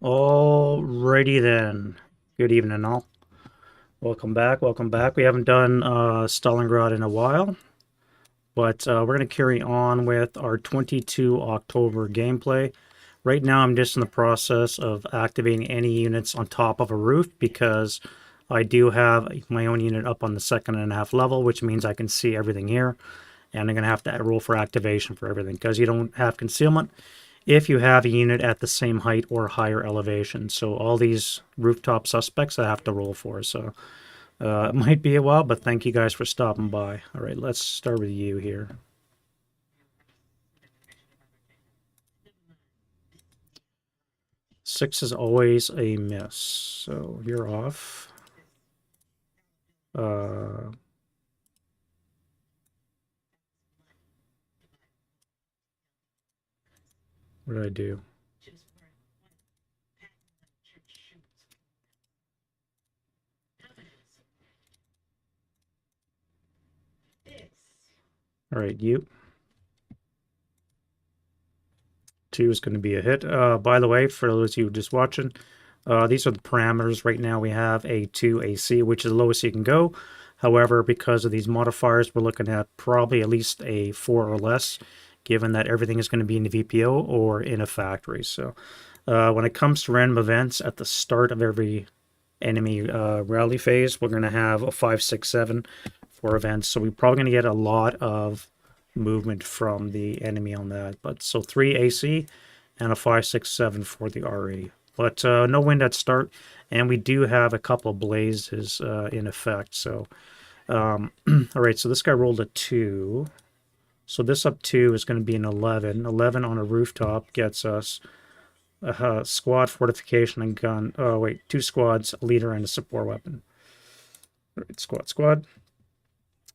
Alrighty then. Good evening, all. Welcome back. Welcome back. We haven't done Stalingrad in a while, but we're going to carry on with our 22 October gameplay. Right now, I'm just in the process of activating any units on top of a roof because I do have my own unit up on the 2.5 level, which means I can see everything here. And I'm going to have to roll for activation for everything because you don't have concealment if you have a unit at the same height or higher elevation. So all these rooftop suspects I have to roll for. So it might be a while, but thank you guys for stopping by. All right, let's start with you here. Six is always a miss. So you're off. What did I do? All right, you. Two is going to be a hit. By the way, for those of you just watching, these are the parameters. Right now we have a 2 AC, which is the lowest you can go. However, because of these modifiers, we're looking at probably at least a 4 or less, given that everything is going to be in the VPO or in a factory. So when it comes to random events, at the start of every enemy rally phase, we're going to have a 5, 6, 7 for events. So we're probably going to get a lot of movement from the enemy on that. But so 3 AC and a 5, 6, 7 for the RE. But no wind at start, and we do have a couple blazes in effect. So, all right, so this guy rolled a 2. So this up 2 is going to be an 11. 11 on a rooftop gets us a squad, fortification, and gun. Oh, wait, 2 squads, a leader, and a support weapon. All right, squad.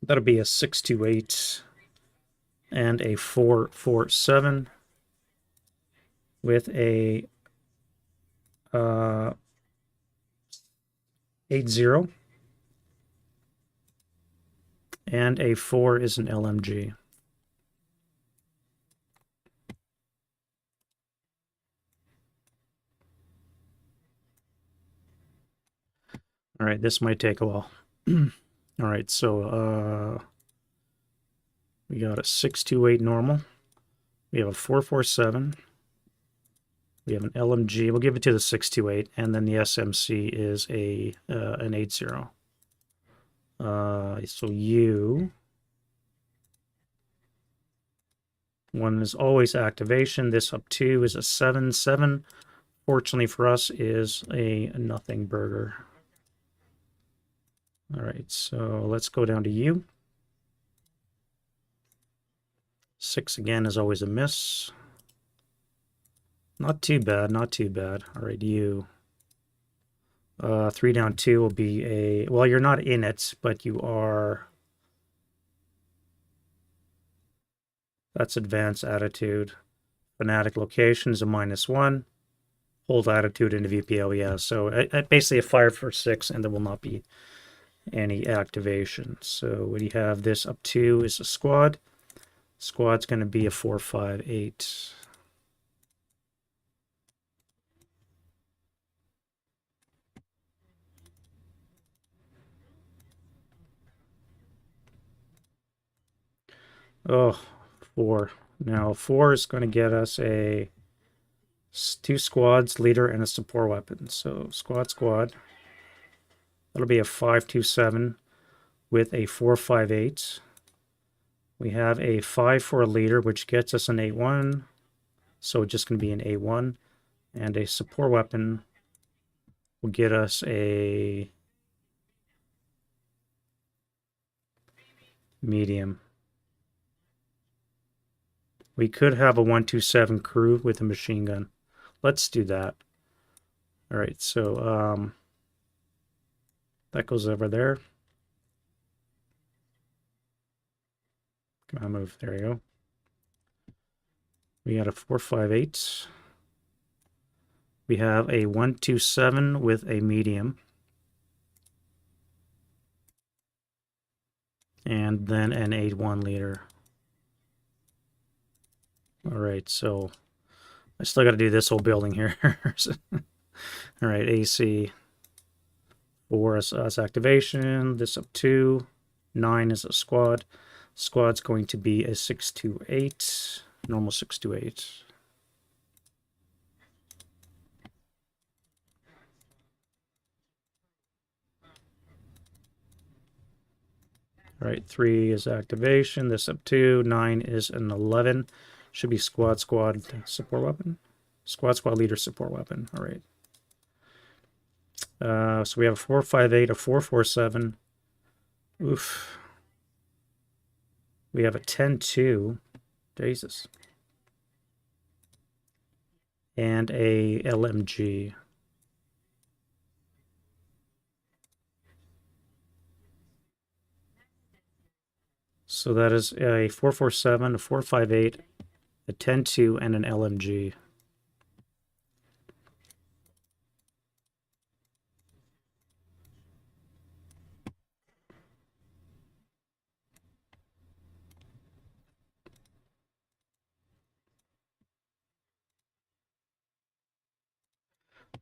That'll be a 628 and a 447 with a 80, and a 4 is an LMG. All right, this might take a while. All right, so we got a 628 normal. We have a 447. We have an LMG. We'll give it to the 628, and then the SMC is a an 80. So you. One is always activation. This up 2 is a 7. 7, fortunately for us, is a nothing burger. All right, so let's go down to you. 6 again is always a miss. Not too bad, not too bad. All right, you. 3 down 2 will be a... Well, you're not in it, but you are... That's advanced attitude. Fanatic location is a -1. Hold attitude into VPO, yeah. So basically a fire for 6, and there will not be any activation. So what do you have? This up 2 is a squad. Squad's going to be a 4, 5, 8. Oh, 4. Now 4 is going to get us a 2 squads, leader, and a support weapon. So squad. That'll be a 527 with a 458. We have a 5 for a leader, which gets us an 8-1. So it's just going to be an 8-1. And a support weapon will get us a medium. We could have a 127 crew with a machine gun. Let's do that. All right, so that goes over there. Come on, move. There you go. We got a 458. We have a 127 with a medium. And then an 8-1 leader. All right, so I still got to do this whole building here. All right, AC 4 is activation. This up 2. 9 is a squad. Squad's going to be a 628. Normal 628. All right, 3 is activation. This up 2. 9 is an 11. Should be squad support weapon. Squad leader support weapon. All right. So we have a 458, a 447. Oof. We have a 10-2. Jesus. And a LMG. So that is a 447, a 458, a 10-2, and an LMG.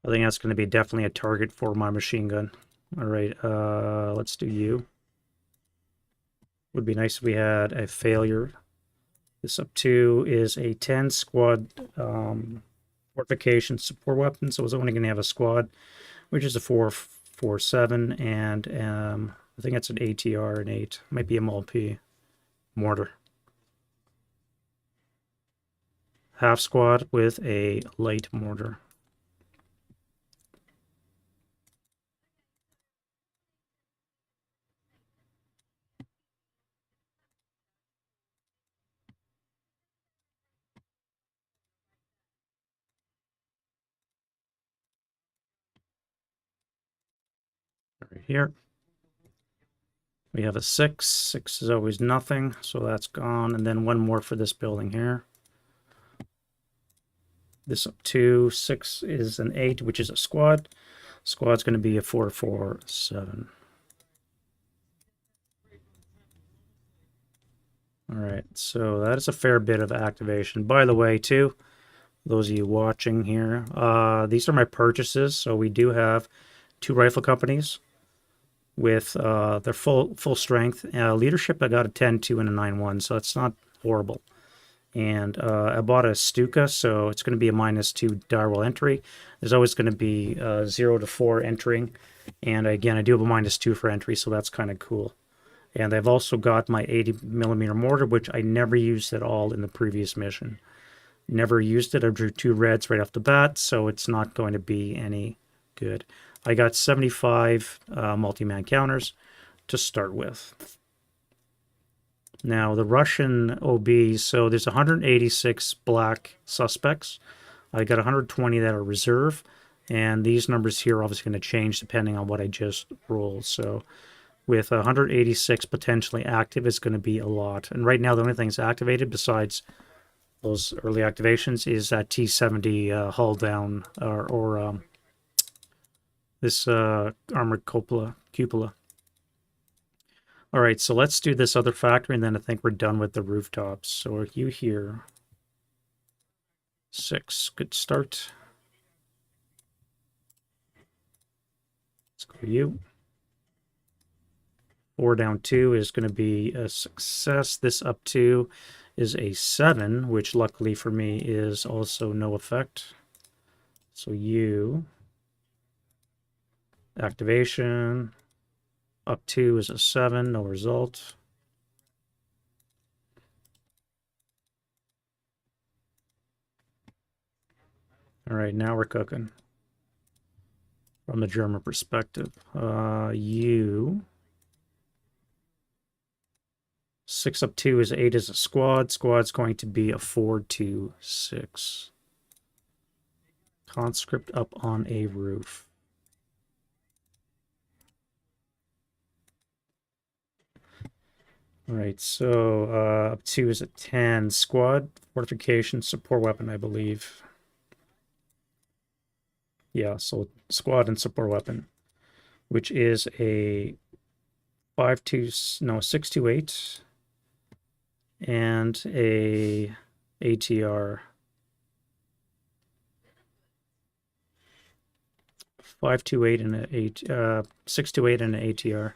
I think that's going to be definitely a target for my machine gun. All right, let's do you. Would be nice if we had a failure. This up 2 is a 10 squad fortification support weapon, so it's only going to have a squad, which is a 447, and I think it's an ATR, an 8. Might be a MLP mortar. Half squad with a light mortar. Right here. We have a 6. 6 is always nothing, so that's gone. And then one more for this building here. This up 2. 6 is an 8, which is a squad. Squad's going to be a 447. All right, so that is a fair bit of activation. By the way, too, those of you watching here, these are my purchases. So we do have 2 rifle companies with their full strength. Leadership, I got a 10-2 and a 9-1, so it's not horrible. And I bought a Stuka, so it's going to be a -2 direwall entry. There's always going to be 0 to 4 entering. And again, I do have a -2 for entry, so that's kind of cool. And I've also got my 80mm mortar, which I never used at all in the previous mission. Never used it. I drew 2 reds right off the bat, so it's not going to be any good. I got 75 multi-man counters to start with. Now, the Russian OBs, so there's 186 black suspects. I got 120 that are reserve, and these numbers here are obviously going to change depending on what I just rolled. So with 186 potentially active, it's going to be a lot. And right now, the only thing that's activated besides those early activations is that T-70 hull down or this armored cupola. All right, so let's do this other factory, and then I think we're done with the rooftops. So are you here? 6, good start. Let's go to you. 4 down 2 is going to be a success. This up 2 is a 7, which luckily for me is also no effect. So you, activation, up 2 is a 7, no result. All right, now we're cooking from the German perspective. You, 6 up 2 is 8 is a squad. Squad's going to be a 4-2-6. Conscript up on a roof. All right, so up 2 is a 10. Squad, fortification, support weapon, I believe. Yeah, so squad and support weapon, which is a 628 and a ATR. 528 and an 628 and an ATR.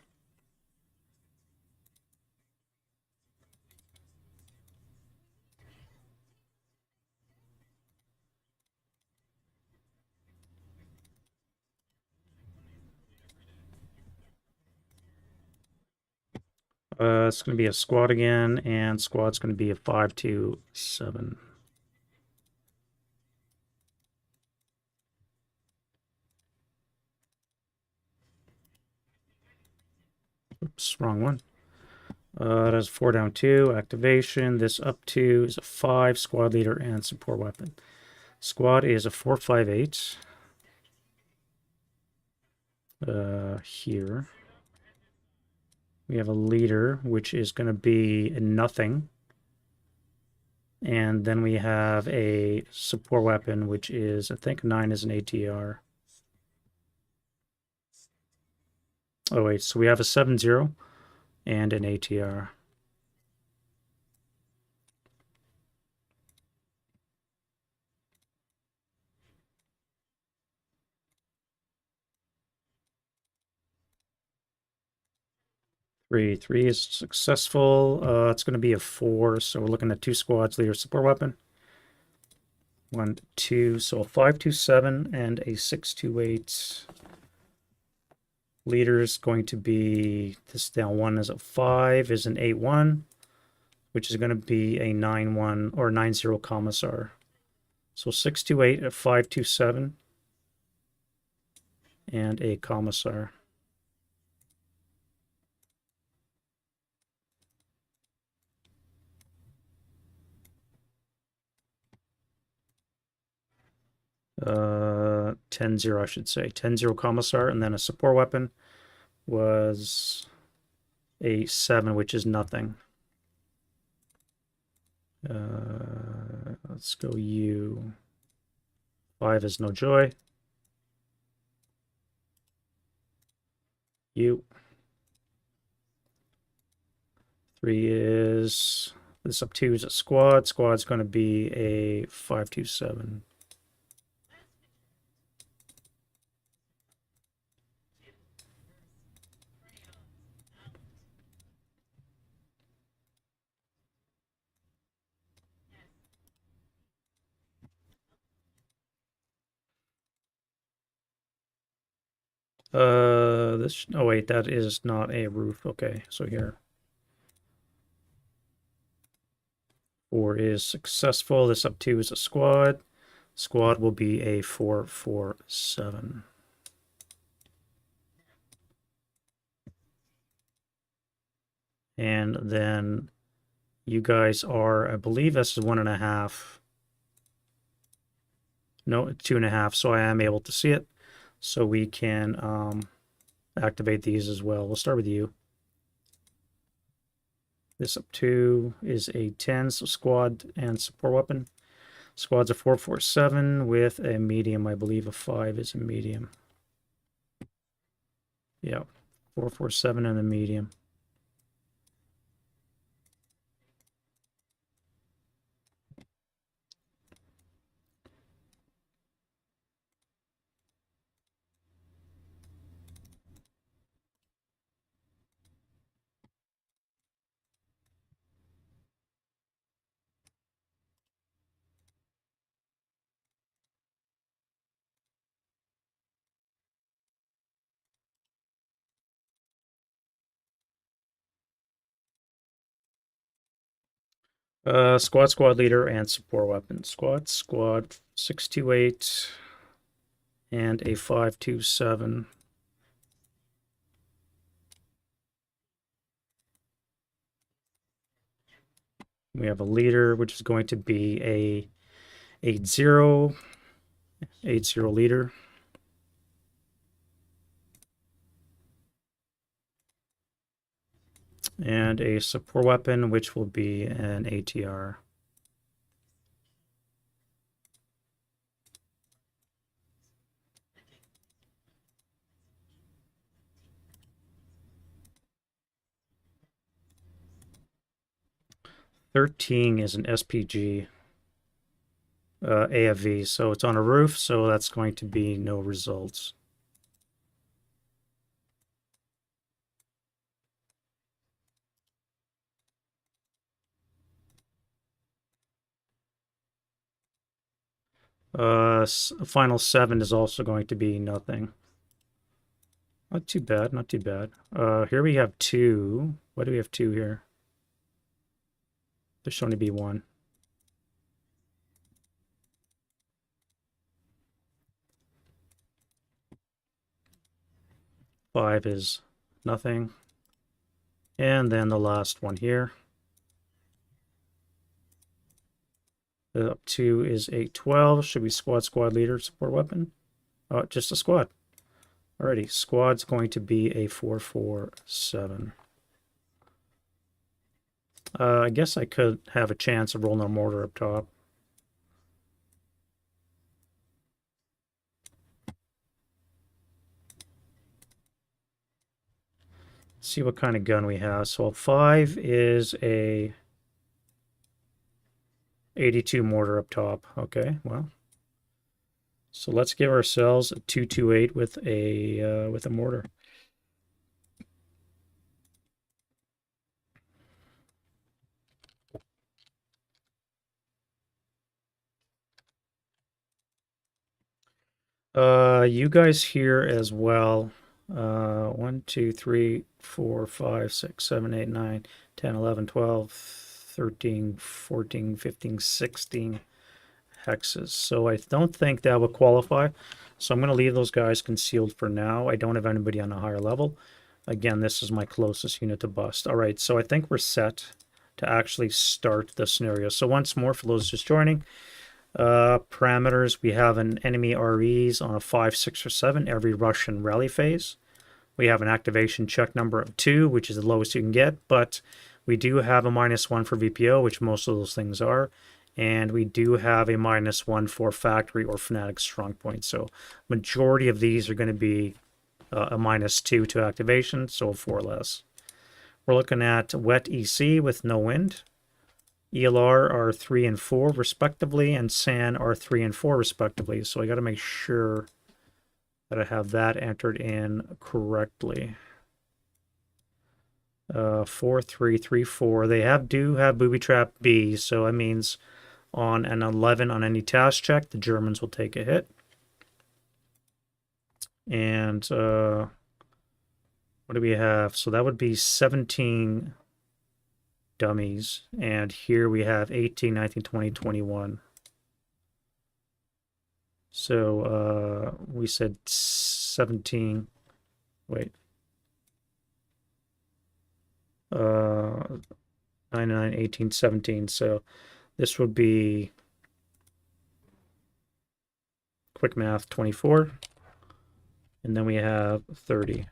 It's going to be a squad again, and squad's going to be a 527. Oops, wrong one. That's 4 down 2, activation. This up 2 is a 5, squad leader and support weapon. Squad is a 458. Here. We have a leader, which is going to be a nothing. And then we have a support weapon, which is, I think 9 is an ATR. Oh, wait, so we have a 7-0 and an ATR. Three is successful. It's going to be a 4, so we're looking at 2 squads, leader, support weapon. 1, 2, so a 527 and a 628. Leader's going to be, this down 1 is a 5, is an 8-1, which is going to be a 9-1 or 9-0 commissar. So 628 at 527 and a commissar. Uh, 10-0, I should say. 10-0 commissar, and then a support weapon was a 7, which is nothing. Let's go U. 5 is no joy. U. 3 is, this up 2 is a squad. Squad's going to be a 527. This, oh wait, that is not a roof. Okay, so here. 4 is successful. This up 2 is a squad. Squad will be a 447. And then you guys are, I believe this is 1.5. No, 2.5, so I am able to see it. So we can activate these as well. We'll start with you. This up 2 is a 10, so squad and support weapon. Squad's a 447 with a medium. I believe a 5 is a medium. Yeah, 447 and a medium. Squad leader and support weapon. Squad 628 and a 527. We have a leader, which is going to be a 8-0 leader. And a support weapon, which will be an ATR. $13 is an SPG AFV, so it's on a roof, so that's going to be no results. Final 7 is also going to be nothing. Not too bad, not too bad. Here we have 2. Why do we have 2 here? There should only be 1. Five is nothing. And then the last one here. Up 2 is 812. Should be squad leader support weapon. Oh, just a squad. Alrighty, squad's going to be a 447. I guess I could have a chance of rolling a mortar up top. See what kind of gun we have. So 5 is a 82 mortar up top. Okay, well. So let's give ourselves a 228 with a mortar. You guys here as well. 1, 2, 3, 4, 5, 6, 7, 8, 9, 10, 11, 12, 13, 14, 15, 16 hexes. So I don't think that will qualify. So I'm going to leave those guys concealed for now. I don't have anybody on a higher level. Again, this is my closest unit to bust. All right, so I think we're set to actually start the scenario. So once more, for those just joining, parameters, we have an enemy REs on a 5, 6, or 7 every Russian rally phase. We have an activation check number of 2, which is the lowest you can get, but we do have a -1 for VPO, which most of those things are, and we do have a -1 for factory or fanatic strong point. So majority of these are going to be a -2 to activation, so 4 less. We're looking at wet EC with no wind. ELR are 3 and 4 respectively, and SAN are 3 and 4 respectively. So I got to make sure that I have that entered in correctly. 4, 3, 3, 4. They do have booby trap B, so that means on an 11 on any task check, the Germans will take a hit. And what do we have? So that would be 17 dummies, and here we have 18, 19, 20, 21. So we said 17. Wait. 9, 9, 18, 17. So this would be, quick math, 24. And then we have 30.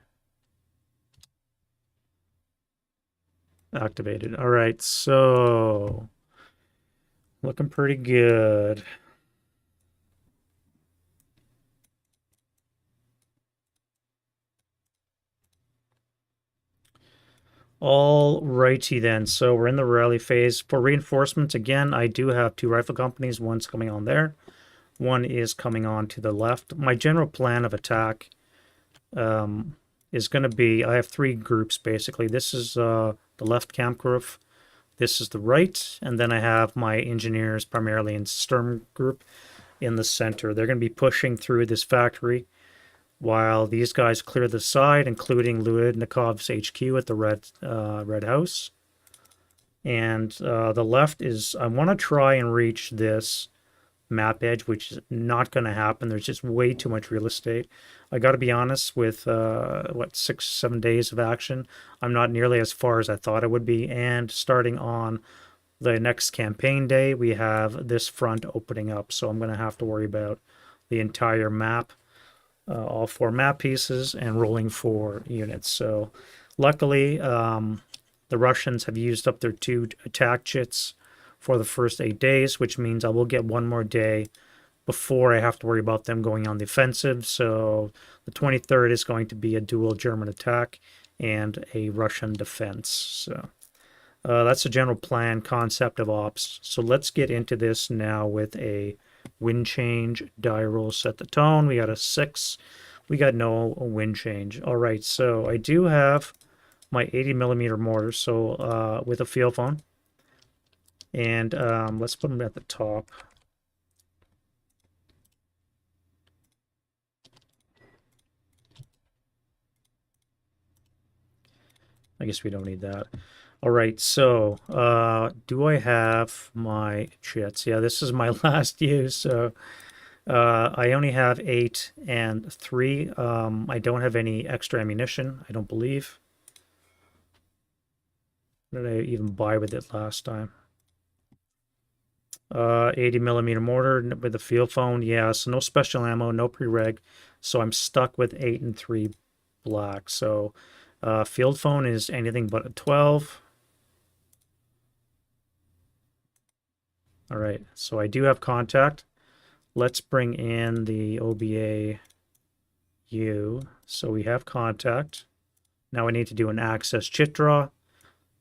Activated. All right, so looking pretty good. All righty then. So we're in the rally phase. For reinforcements, again, I do have 2 rifle companies. One's coming on there. One is coming on to the left. My general plan of attack is going to be, I have 3 groups basically. This is the left camp group. This is the right. And then I have my engineers primarily in Sturm group in the center. They're going to be pushing through this factory while these guys clear the side, including Luidnikov's HQ at the Red House. And the left is, I want to try and reach this map edge, which is not going to happen. There's just way too much real estate. I got to be honest, with 6, 7 days of action, I'm not nearly as far as I thought I would be. And starting on the next campaign day, we have this front opening up. So I'm going to have to worry about the entire map. All 4 map pieces and rolling 4 units. So luckily, the Russians have used up their 2 attack chits for the first 8 days, which means I will get 1 more day before I have to worry about them going on the offensive. So the 23rd is going to be a dual German attack and a Russian defense. So that's a general plan concept of ops. So let's get into this now with a wind change. Die roll set the tone. We got a 6. We got no wind change. All right, so I do have my 80 millimeter mortar, so with a field phone. And let's put them at the top. I guess we don't need that. All right, so do I have my chits? Yeah, this is my last use, so I only have 8 and 3. I don't have any extra ammunition, I don't believe. What did I even buy with it last time? 80 millimeter mortar with the field phone. Yeah, so no special ammo, no pre-reg. So I'm stuck with 8 and 3 black. So field phone is anything but a 12. All right, so I do have contact. Let's bring in the OBA U. So we have contact. Now I need to do an access chit draw,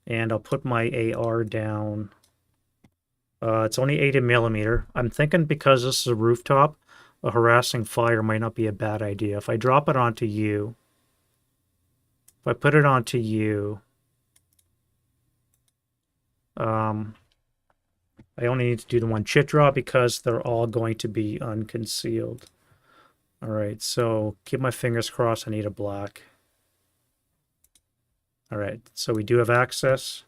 and I'll put my AR down. It's only 80 millimeter. I'm thinking because this is a rooftop, a harassing fire might not be a bad idea. If I drop it onto you, if I put it onto you, I only need to do the one chit draw because they're all going to be unconcealed. All right, so keep my fingers crossed. I need a black. All right, so we do have access,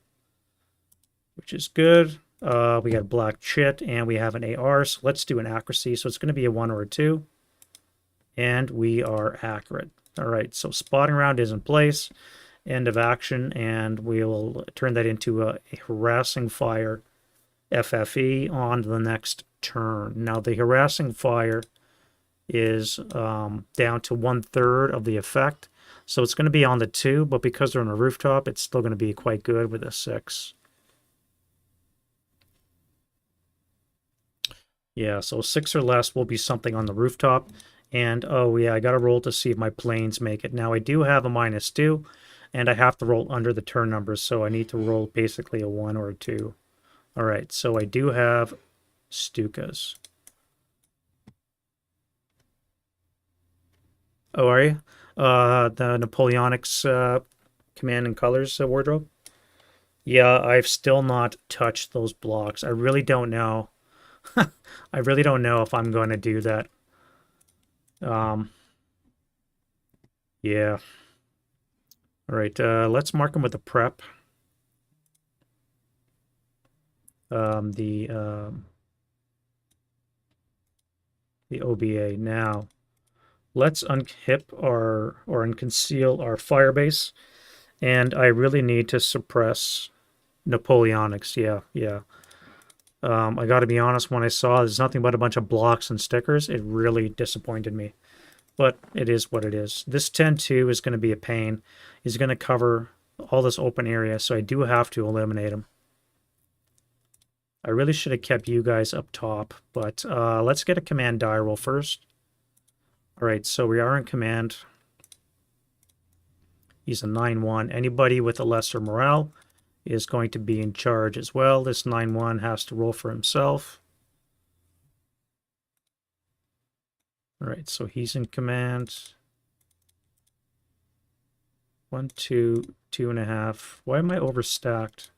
which is good. We got a black chit and we have an AR, so let's do an accuracy. So it's going to be a 1 or a 2, and we are accurate. All right, so spotting round is in place, end of action, and we'll turn that into a harassing fire FFE on the next turn. Now the harassing fire is down to 1/3 of the effect, so it's going to be on the 2, but because they're on a rooftop, it's still going to be quite good with a 6. Yeah, so 6 or less will be something on the rooftop. And oh yeah, I got to roll to see if my planes make it. Now I do have a -2, and I have to roll under the turn numbers, so I need to roll basically a 1 or a 2. All right, so I do have Stukas. Oh, are you? The Napoleonics Command and Colors wardrobe? Yeah, I've still not touched those blocks. I really don't know. I really don't know if I'm going to do that. Yeah. All right, let's mark them with the prep. The OBA. Now, let's unhip or unconceal our firebase, and I really need to suppress Napoleonics. Yeah, yeah. I got to be honest, when I saw there's nothing but a bunch of blocks and stickers, it really disappointed me. But it is what it is. This 10-2 is going to be a pain. He's going to cover all this open area, so I do have to eliminate him. I really should have kept you guys up top, but let's get a command die roll first. All right, so we are in command. He's a 9-1. Anybody with a lesser morale is going to be in charge as well. This 9-1 has to roll for himself. All right, so he's in command. 1, 2, 2.5. Why am I overstacked?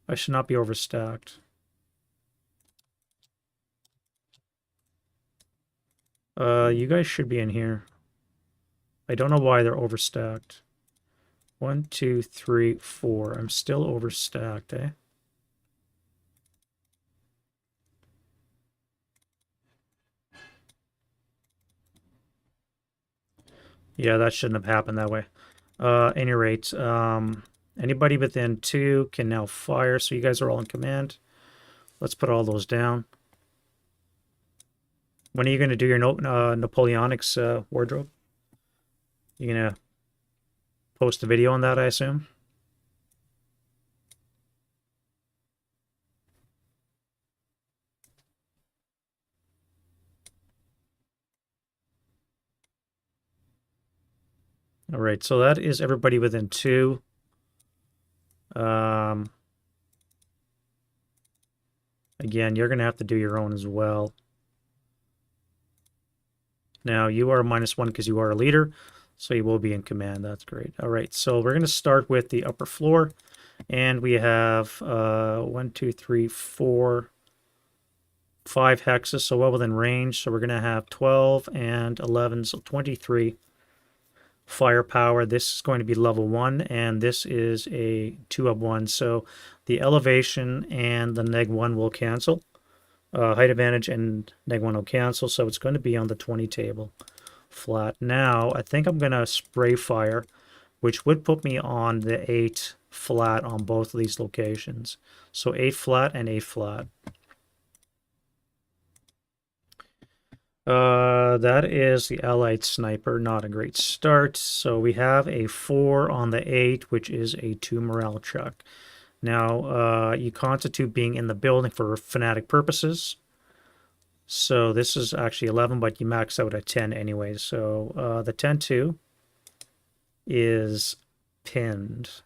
I should not be overstacked. You guys should be in here. I don't know why they're overstacked. 1, 2, 3, 4. I'm still overstacked, eh? Yeah, that shouldn't have happened that way. Any rate, anybody within 2 can now fire, so you guys are all in command. Let's put all those down. When are you going to do your Napoleonics wardrobe? You going to post a video on that, I assume? All right, so that is everybody within 2. Again, you're going to have to do your own as well. Now, you are -1 because you are a leader, so you will be in command. That's great. All right, so we're going to start with the upper floor, and we have 1, 2, 3, 4, 5 hexes, so well within range. So we're going to have 12 and 11, so 23 firepower. This is going to be level 1, and this is a 2 of 1. So the elevation and the -1 will cancel. Height advantage and -1 will cancel, so it's going to be on the 20 table flat. Now, I think I'm going to spray fire, which would put me on the 8 flat on both of these locations. So 8 flat and 8 flat. That is the Allied Sniper, not a great start. So we have a 4 on the 8, which is a 2 morale check. Now, you constitute being in the building for fanatic purposes. So this is actually 11, but you max out at 10 anyway. So the 10-2 is pinned,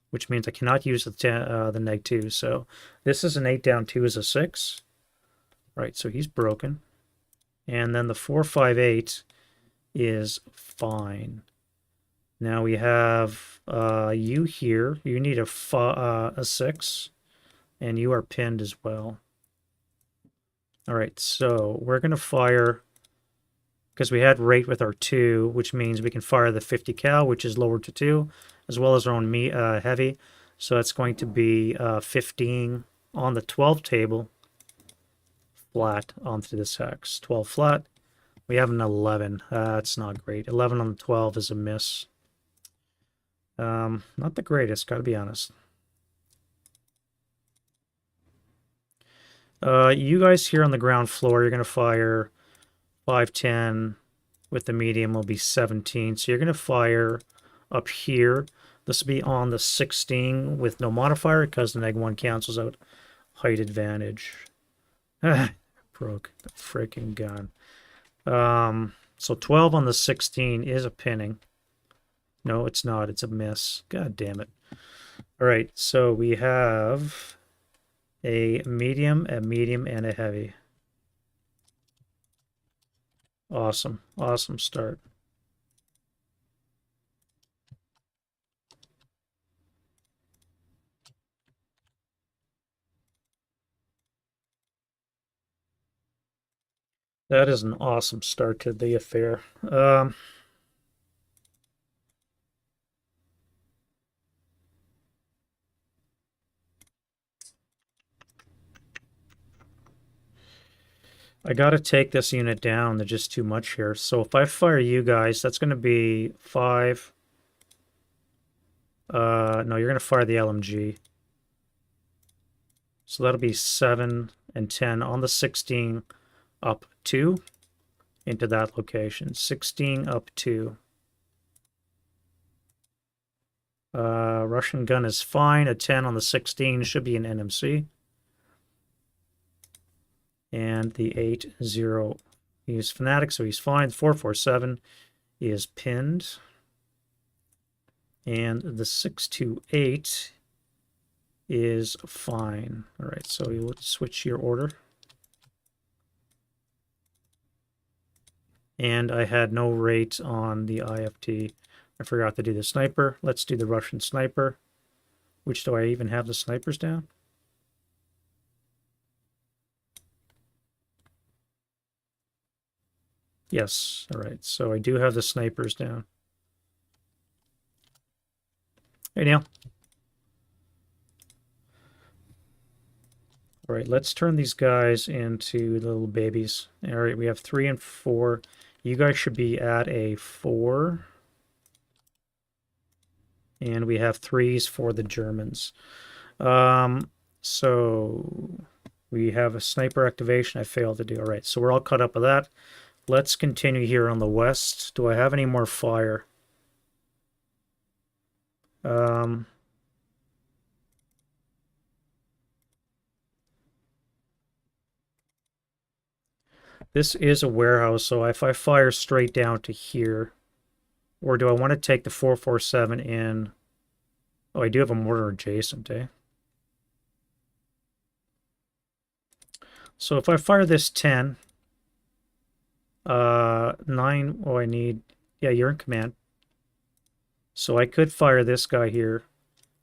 which means I cannot use the -2. So this is an 8 down, 2 is a 6. Right, so he's broken. And then the 4-5-8 is fine. Now we have you here. You need a 6, and you are pinned as well. All right, so we're going to fire, because we had rate with our 2, which means we can fire the 50 cal, which is lowered to 2, as well as our own heavy. So that's going to be 15 on the 12 table, flat onto this hex. 12 flat. We have an 11. That's not great. 11 on the 12 is a miss. Not the greatest, gotta be honest. You guys here on the ground floor, you're going to fire 5-10 with the medium will be 17. So you're going to fire up here. This will be on the 16 with no modifier because the -1 cancels out height advantage. Broke the freaking gun. So 12 on the 16 is a pinning. No, it's not. It's a miss. God damn it. All right, so we have a medium, and a heavy. Awesome. Awesome start. That is an awesome start to the affair. I got to take this unit down. They're just too much here. So if I fire you guys, that's going to be 5. No, you're going to fire the LMG. So that'll be 7 and 10 on the 16 up 2 into that location. 16 up 2. Russian gun is fine. A 10 on the 16 should be an NMC. And the 8-0, he's fanatic, so he's fine. 4-4-7 is pinned. And the 6-2-8 is fine. All right, so you'll switch your order. And I had no rate on the IFT. I forgot to do the sniper. Let's do the Russian sniper. Which do I even have the snipers down? Yes, all right, so I do have the snipers down. Hey, Neil. All right, let's turn these guys into little babies. All right, we have 3 and 4. You guys should be at a 4. And we have 3s for the Germans. So we have a sniper activation I failed to do. All right, so we're all caught up with that. Let's continue here on the west. Do I have any more fire? This is a warehouse, so if I fire straight down to here, or do I want to take the 447 in? Oh, I do have a mortar adjacent, eh? So if I fire this 10, 9, oh, I need, yeah, you're in command. So I could fire this guy here.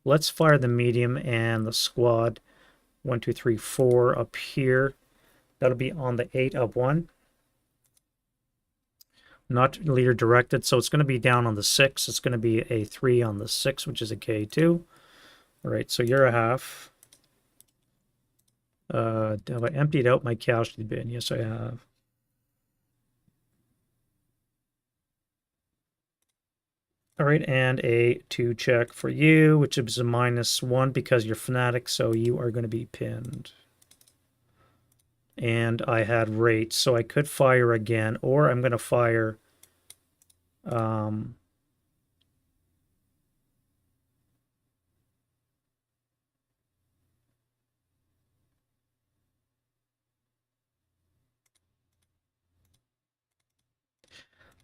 Let's fire the medium and the squad. 1, 2, 3, 4 up here. That'll be on the 8 of 1. not leader directed, so it's going to be down on the 6. It's going to be a 3 on the 6, which is a K2. All right, so you're a half. Have I emptied out my casualty bin? Yes, I have. All right, and a 2 check for you, which is a -1 because you're fanatic, so you are going to be pinned. And I had rate, so I could fire again, or I'm going to fire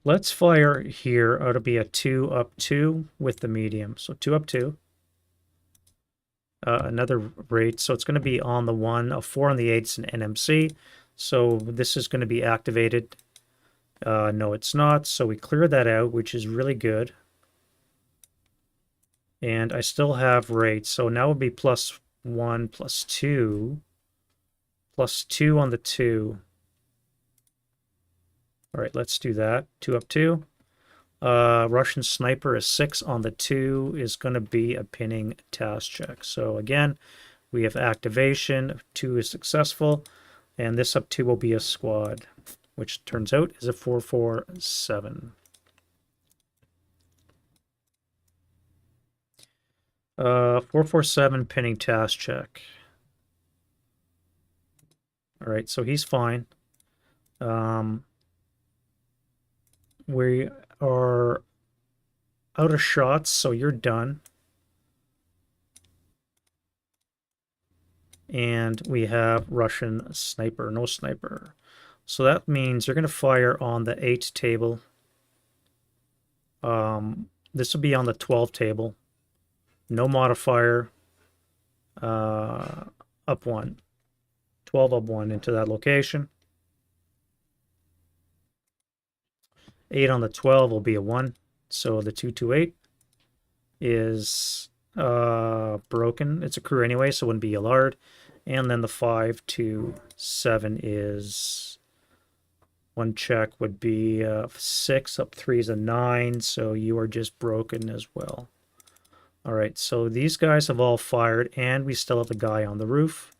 let's fire here. It'll be a 2 up 2 with the medium. So 2 up 2. Another rate. So it's going to be on the 1, a 4 on the 8 is an NMC. So this is going to be activated. No, it's not. So we clear that out, which is really good. And I still have rate. So now it would be +1, +2, +2 on the 2. All right, let's do that. 2 up 2. Russian sniper is 6 on the 2 is going to be a pinning task check. So again, we have activation. 2 is successful. And this up 2 will be a squad, which turns out is a 447. 447 pinning task check. All right, so he's fine. We are out of shots, so you're done. And we have Russian sniper, no sniper. So that means you're going to fire on the 8 table. This will be on the 12 table. No modifier. Up 1. 12 up 1 into that location. 8 on the 12 will be a 1. So the 228 is broken. It's a crew anyway, so it wouldn't be a lard. And then the 527 is 1 check would be 6 up 3 is a 9, so you are just broken as well. All right, so these guys have all fired, and we still have the guy on the roof.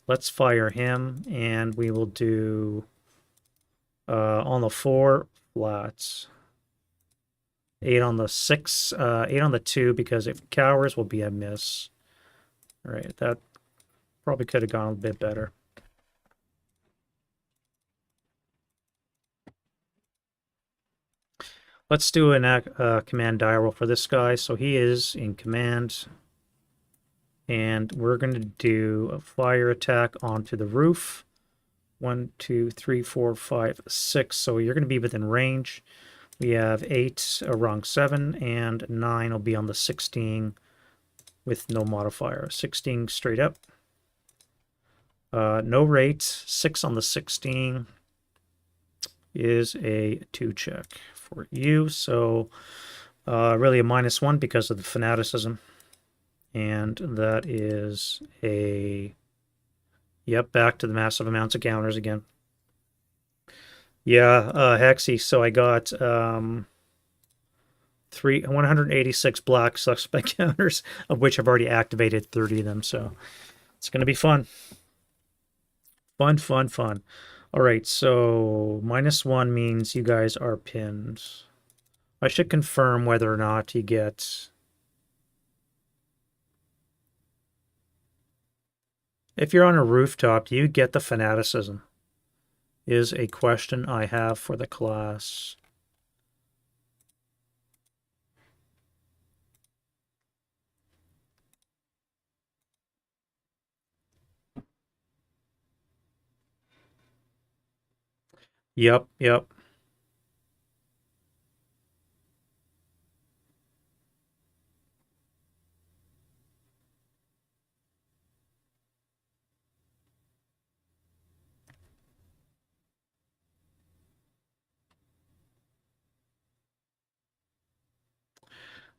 Let's fire him, and we will do on the 4 flats. 8 on the 6, 8 on the 2, because if cowers will be a miss. All right, that probably could have gone a bit better. Let's do a command die roll for this guy. So he is in command. And we're going to do a fire attack onto the roof. 1, 2, 3, 4, 5, 6. So you're going to be within range. We have 8, wrong 7, and 9 will be on the 16 with no modifier. 16 straight up. No rate. 6 on the 16 is a 2 check for you. So really a -1 because of the fanaticism. And that is a, yep, back to the massive amounts of counters again. Yeah, Hexy, so I got 186 black suspect counters, of which I've already activated 30 of them, so it's going to be fun. Fun, fun, fun. All right, so -1 means you guys are pinned. I should confirm whether or not you get... If you're on a rooftop, you get the fanaticism, is a question I have for the class. Yep, yep.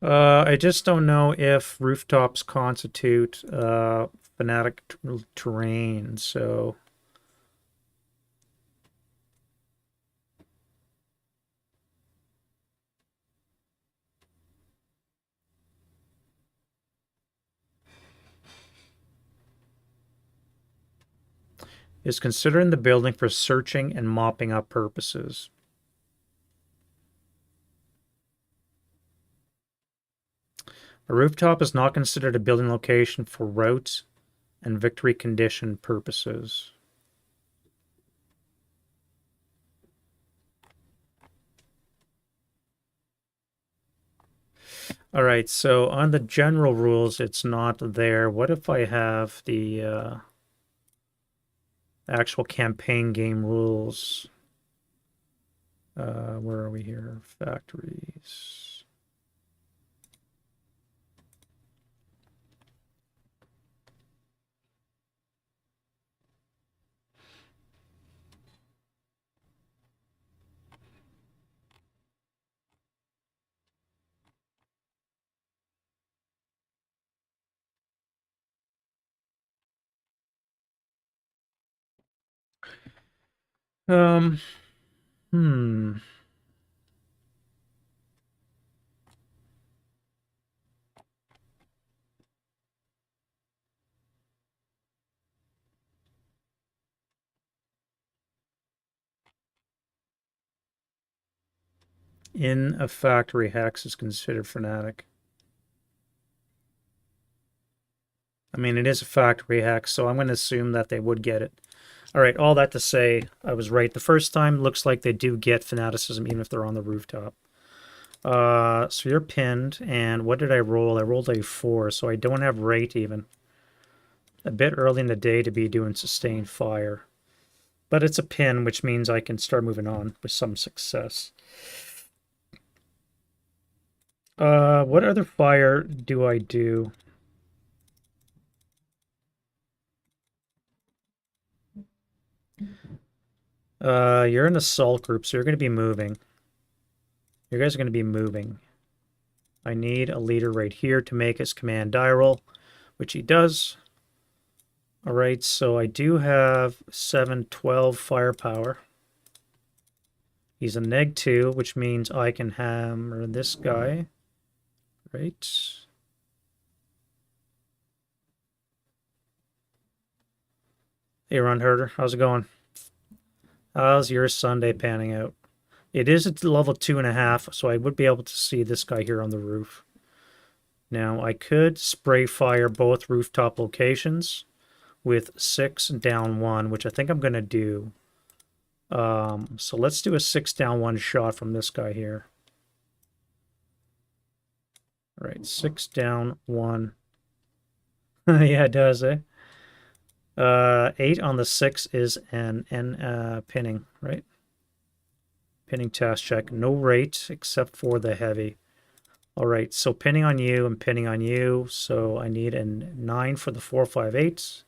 I just don't know if rooftops constitute fanatic terrain, so... is considered in the building for searching and mopping up purposes. A rooftop is not considered a building location for route and victory condition purposes. All right, so on the general rules, it's not there. What if I have the actual campaign game rules? Where are we here? Factories. Um, hmm. In a factory, hex is considered fanatic. I mean, it is a factory hex, so I'm going to assume that they would get it. All right, all that to say, I was right the first time. Looks like they do get fanaticism even if they're on the rooftop. So you're pinned, and what did I roll? I rolled a 4, so I don't have rate even. A bit early in the day to be doing sustained fire. But it's a pin, which means I can start moving on with some success. What other fire do I do? You're an assault group, so you're going to be moving. You guys are going to be moving. I need a leader right here to make his command die roll, which he does. All right, so I do have 712 firepower. He's a -2, which means I can hammer this guy. Right. Hey, Ron Herder, how's it going? How's your Sunday panning out? It is at level 2.5, so I would be able to see this guy here on the roof. Now, I could spray fire both rooftop locations with 6 down 1, which I think I'm going to do. So let's do a 6 down 1 shot from this guy here. All right, 6 down 1. Yeah, it does, eh? 8 on the 6 is an pinning, right? Pinning task check. No rate except for the heavy. All right, so pinning on you and pinning on you. So I need a 9 for the 458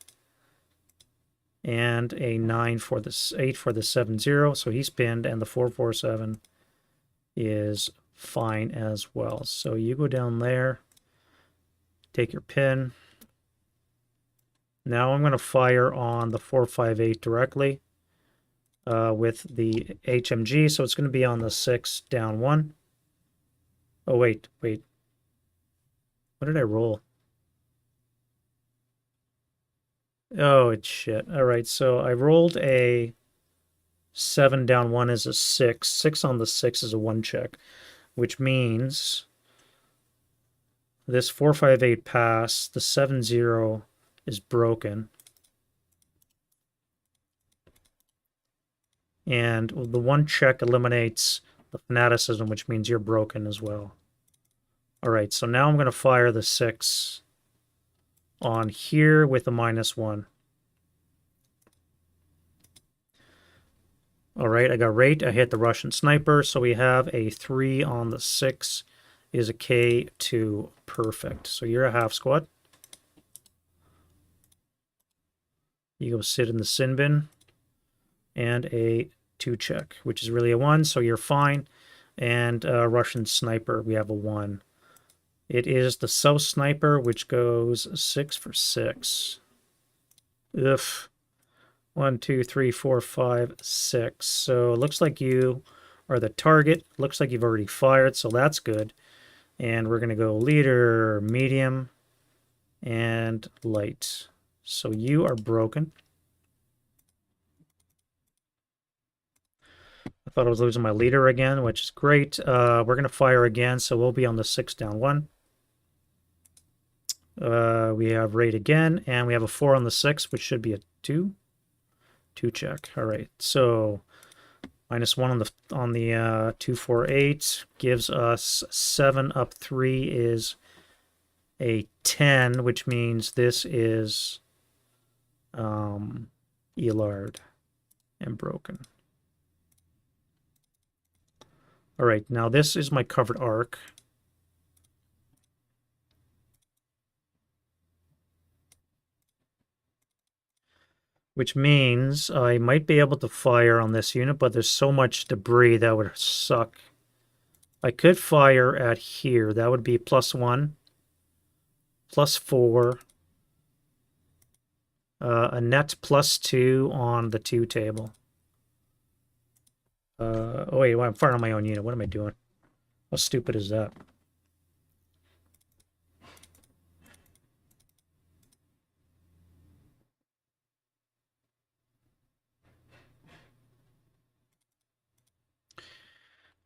and a 9 for the 8 for the 70. So he's pinned, and the 447 is fine as well. So you go down there, take your pin. Now I'm going to fire on the 458 directly with the HMG. So it's going to be on the 6 down 1. Oh, wait. What did I roll? Oh, it's shit. All right, so I rolled a 7 down 1 is a 6. 6 on the 6 is a 1 check, which means this 458 pass, the 70 is broken. And the 1 check eliminates the fanaticism, which means you're broken as well. All right, so now I'm going to fire the 6 on here with a -1. All right, I got rate. I hit the Russian sniper, so we have a 3 on the 6 is a K2. Perfect. So you're a half squad. You go sit in the sin bin. And a 2 check, which is really a 1, so you're fine. And Russian sniper, we have a 1. It is the South sniper, which goes 6 for 6. Ugh. 1, 2, 3, 4, 5, 6. So it looks like you are the target. Looks like you've already fired, so that's good. And we're going to go leader, medium, and light. So you are broken. thought I was losing my leader again, which is great. We're going to fire again, so we'll be on the 6 down 1. We have raid again, and we have a 4 on the 6, which should be a 2. 2 check. All right, so -1 on the 248 gives us 7 up 3 is a 10, which means this is Elard and broken. All right, now this is my covered arc. Which means I might be able to fire on this unit, but there's so much debris that would suck. I could fire at here. That would be +1, +4, a net +2 on the 2 table. Oh wait, I'm firing on my own unit. What am I doing? How stupid is that?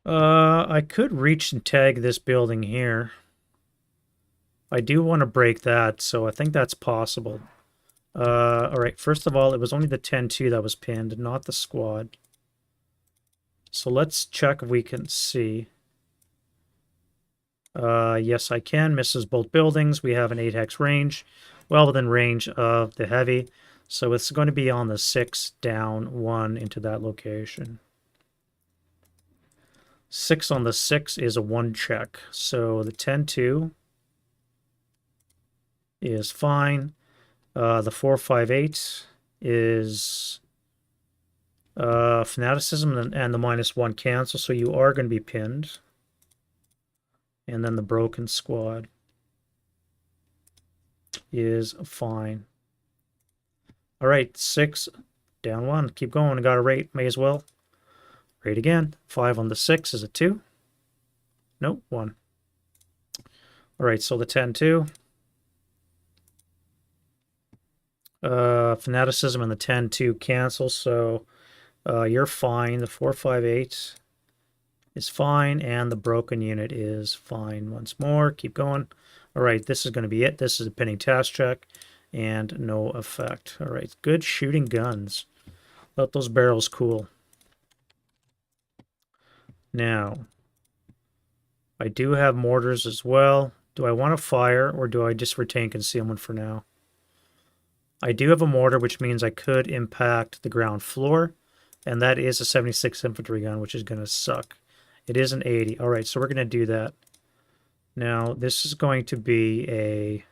I could reach and tag this building here. I do want to break that, so I think that's possible. All right, first of all, it was only the 10-2 that was pinned, not the squad. So let's check if we can see. Yes, I can. Misses both buildings. We have an 8 hex range, well within range of the heavy. So it's going to be on the 6 down 1 into that location. 6 on the 6 is a 1 check. So the 10-2 is fine. The 458 is fanaticism, and the -1 cancel. So you are going to be pinned. And then the broken squad is fine. All right, 6 down 1. Keep going. I got a rate. May as well. Rate again. 5 on the 6 is a 2. Nope, 1. All right, so the 10-2. Fanaticism and the 10-2 cancel, so you're fine. The 458 is fine, and the broken unit is fine once more. Keep going. All right, this is going to be it. This is a pinning task check, and no effect. All right, good shooting guns. Let those barrels cool. Now, I do have mortars as well. Do I want to fire, or do I just retain concealment for now? I do have a mortar, which means I could impact the ground floor, and that is a 76 infantry gun, which is going to suck. It is an 80. All right, so we're going to do that. Now, this is going to be a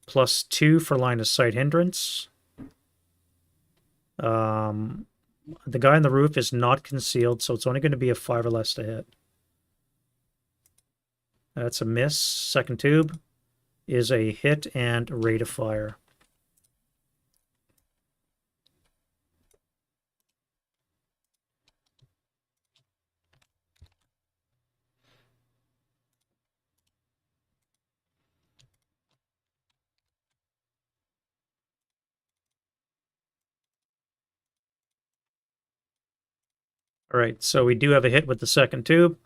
+2 for line of sight hindrance. The guy on the roof is not concealed, so it's only going to be a 5 or less to hit. That's a miss. Second tube is a hit and rate of fire. All right, so we do have a hit with the second tube.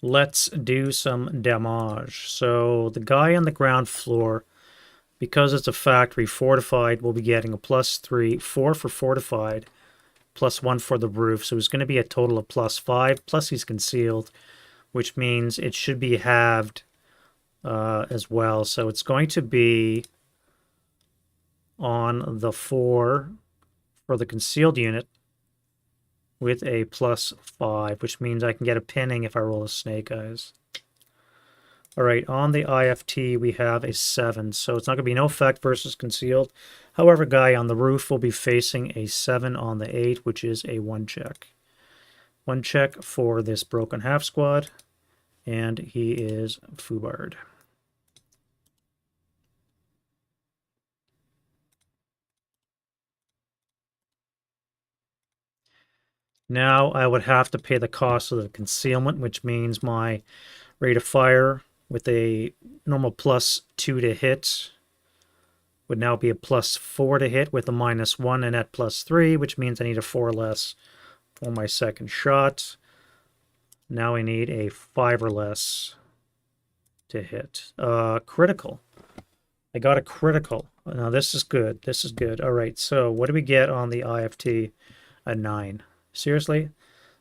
Let's do some damage. So the guy on the ground floor, because it's a factory fortified, will be getting a +3, 4 for fortified, +1 for the roof. So it's going to be a total of +5, plus he's concealed, which means it should be halved as well. So it's going to be on the 4 for the concealed unit, with a +5, which means I can get a pinning if I roll a snake eyes. All right, on the IFT, we have a 7, so it's not going to be no effect versus concealed. However, guy on the roof will be facing a 7 on the 8, which is a 1 check. 1 check for this broken half squad, and he is foobarred. Now I would have to pay the cost of the concealment, which means my rate of fire with a normal +2 to hit would now be a +4 to hit with a -1 and at +3, which means I need a 4 less for my second shot. Now I need a 5 or less to hit. Critical. I got a critical. Now this is good. This is good. All right, so what do we get on the IFT? A 9. Seriously?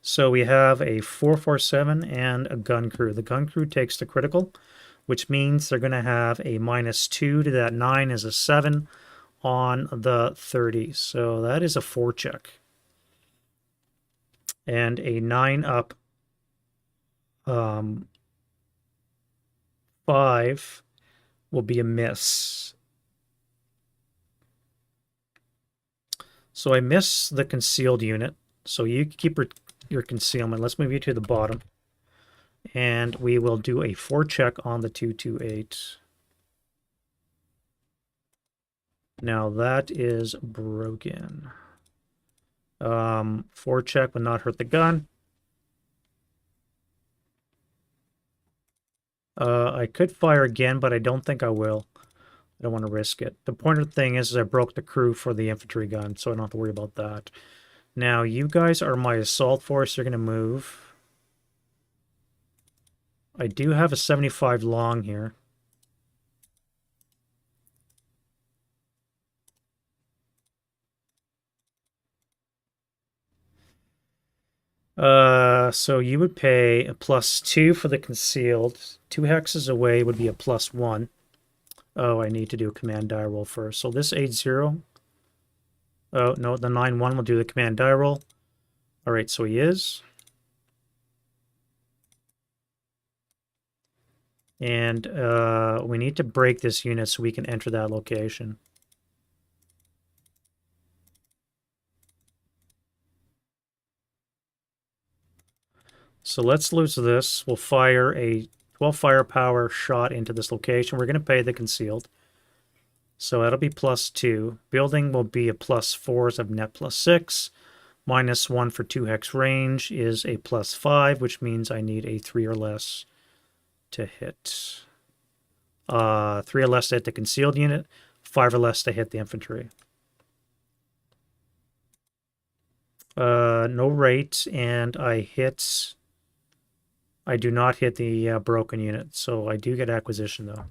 So we have a 447 and a gun crew. The gun crew takes the critical, which means they're going to have a -2 to that 9 is a 7 on the 30. So that is a 4 check. And a 9 up 5 will be a miss. So I miss the concealed unit. So you keep your concealment. Let's move you to the bottom. And we will do a 4 check on the 228. Now that is broken. 4 check would not hurt the gun. I could fire again, but I don't think I will. I don't want to risk it. The important thing is I broke the crew for the infantry gun, so I don't have to worry about that. Now, you guys are my assault force. You're going to move. I do have a 75 long here. So you would pay a +2 for the concealed. 2 hexes away would be a +1. Oh, I need to do a command die roll first. So this 8-0. Oh, no, the 9-1 will do the command die roll. All right, so he is. And we need to break this unit so we can enter that location. So let's lose this. We'll fire a 12 firepower shot into this location. We're going to pay the concealed. So that'll be +2. Building will be a +4, so I've net +6. -1 for 2 hex range is a +5, which means I need a 3 or less to hit. 3 or less to hit the concealed unit, 5 or less to hit the infantry. No rate, and I do not hit the broken unit, so I do get acquisition though.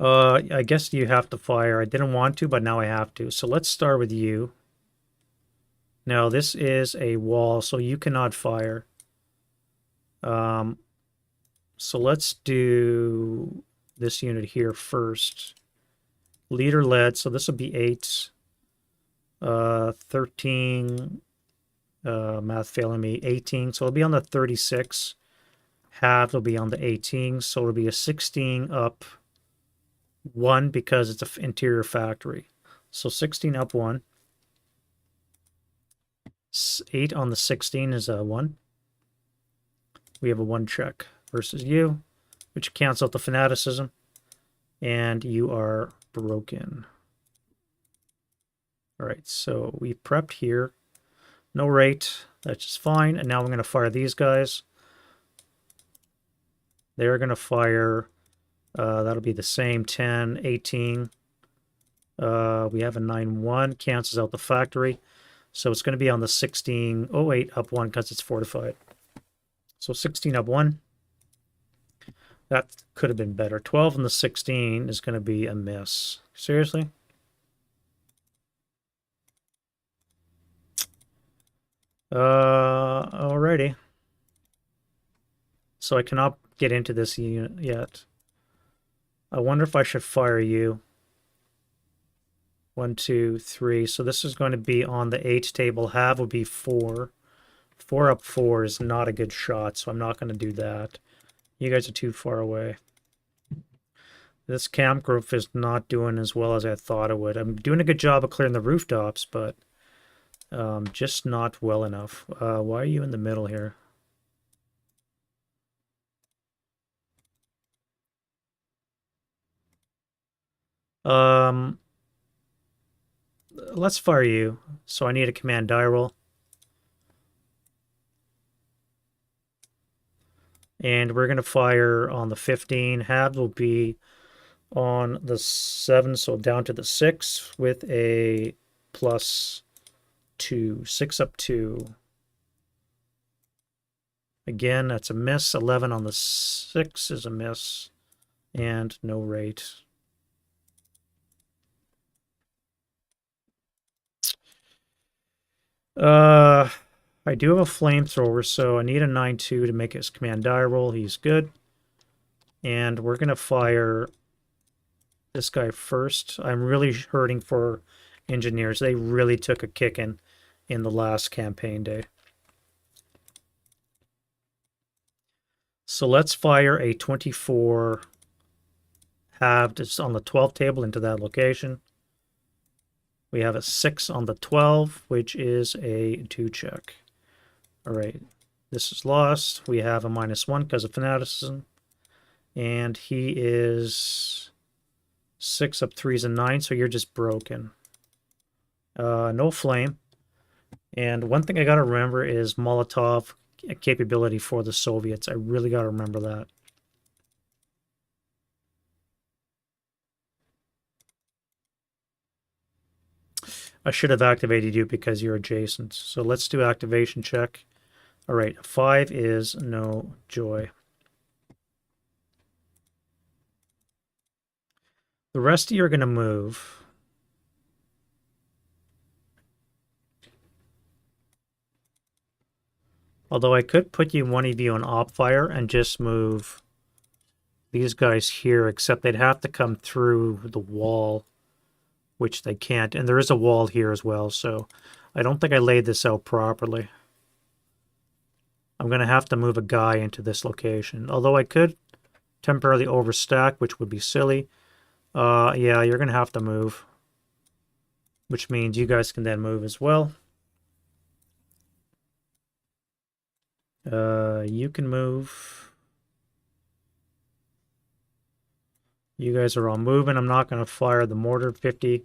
I guess you have to fire. I didn't want to, but now I have to. So let's start with you. Now this is a wall, so you cannot fire. So let's do this unit here first. Leader led, so this will be 8. 13, math failing me, 18. So it'll be on the 36. Half will be on the 18. So it'll be a 16 up 1 because it's an interior factory. So 16 up 1. 8 on the 16 is a 1. We have a 1 check versus you, which cancels out the fanaticism. And you are broken. All right, so we prepped here. No rate, that's just fine. And now we're going to fire these guys. They're going to fire, that'll be the same, 10, 18. We have a 9-1, cancels out the factory. So it's going to be on the 16, 08 up 1 because it's fortified. So 16 up 1. That could have been better. 12 and the 16 is going to be a miss. Seriously? Alrighty. So I cannot get into this unit yet. I wonder if I should fire you. 1, 2, 3. So this is going to be on the 8 table. Half would be 4. 4 up 4 is not a good shot, so I'm not going to do that. You guys are too far away. This camp group is not doing as well as I thought it would. I'm doing a good job of clearing the rooftops, but just not well enough. Why are you in the middle here? Let's fire you. So I need a command die roll. And we're going to fire on the 15. Halves will be on the 7, so down to the 6 with a +2. 6 up 2. Again, that's a miss. 11 on the 6 is a miss. And no rate. I do have a flamethrower, so I need a 9-2 to make his command die roll. He's good. And we're going to fire this guy first. I'm really hurting for engineers. They really took a kicking in the last campaign day. So let's fire a 24 halved. It's on the 12 table into that location. We have a 6 on the 12, which is a 2 check. All right, this is lost. We have a -1 because of fanaticism. And he is 6 up 3 is a 9, so you're just broken. No flame. And one thing I got to remember is Molotov capability for the Soviets. I really got to remember that. I should have activated you because you're adjacent. So let's do activation check. All right, 5 is no joy. The rest of you are going to move. Although I could put you one of you on op fire and just move these guys here, except they'd have to come through the wall, which they can't. And there is a wall here as well, so I don't think I laid this out properly. I'm going to have to move a guy into this location. Although I could temporarily overstack, which would be silly. Yeah, you're going to have to move. Which means you guys can then move as well. You can move. You guys are all moving. I'm not going to fire the mortar 50.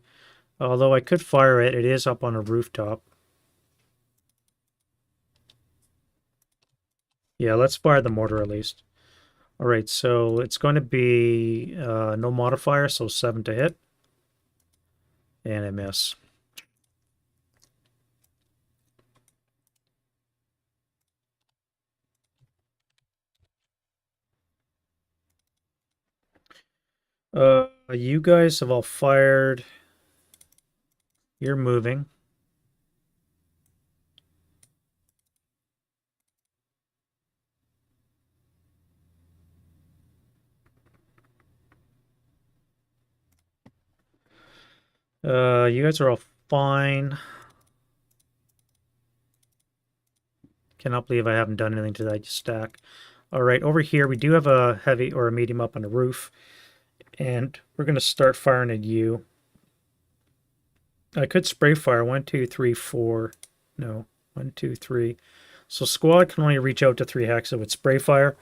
Although I could fire it. It is up on a rooftop. Yeah, let's fire the mortar at least. All right, so it's going to be no modifier, so 7 to hit. And a miss. You guys have all fired. You're moving. You guys are all fine. Cannot believe I haven't done anything to that stack. All right, over here we do have a heavy or a medium up on the roof. And we're going to start firing at you. I could spray fire. 1, 2, 3, 4. No, 1, 2, 3. So squad can only reach out to 3 hexes with spray fire.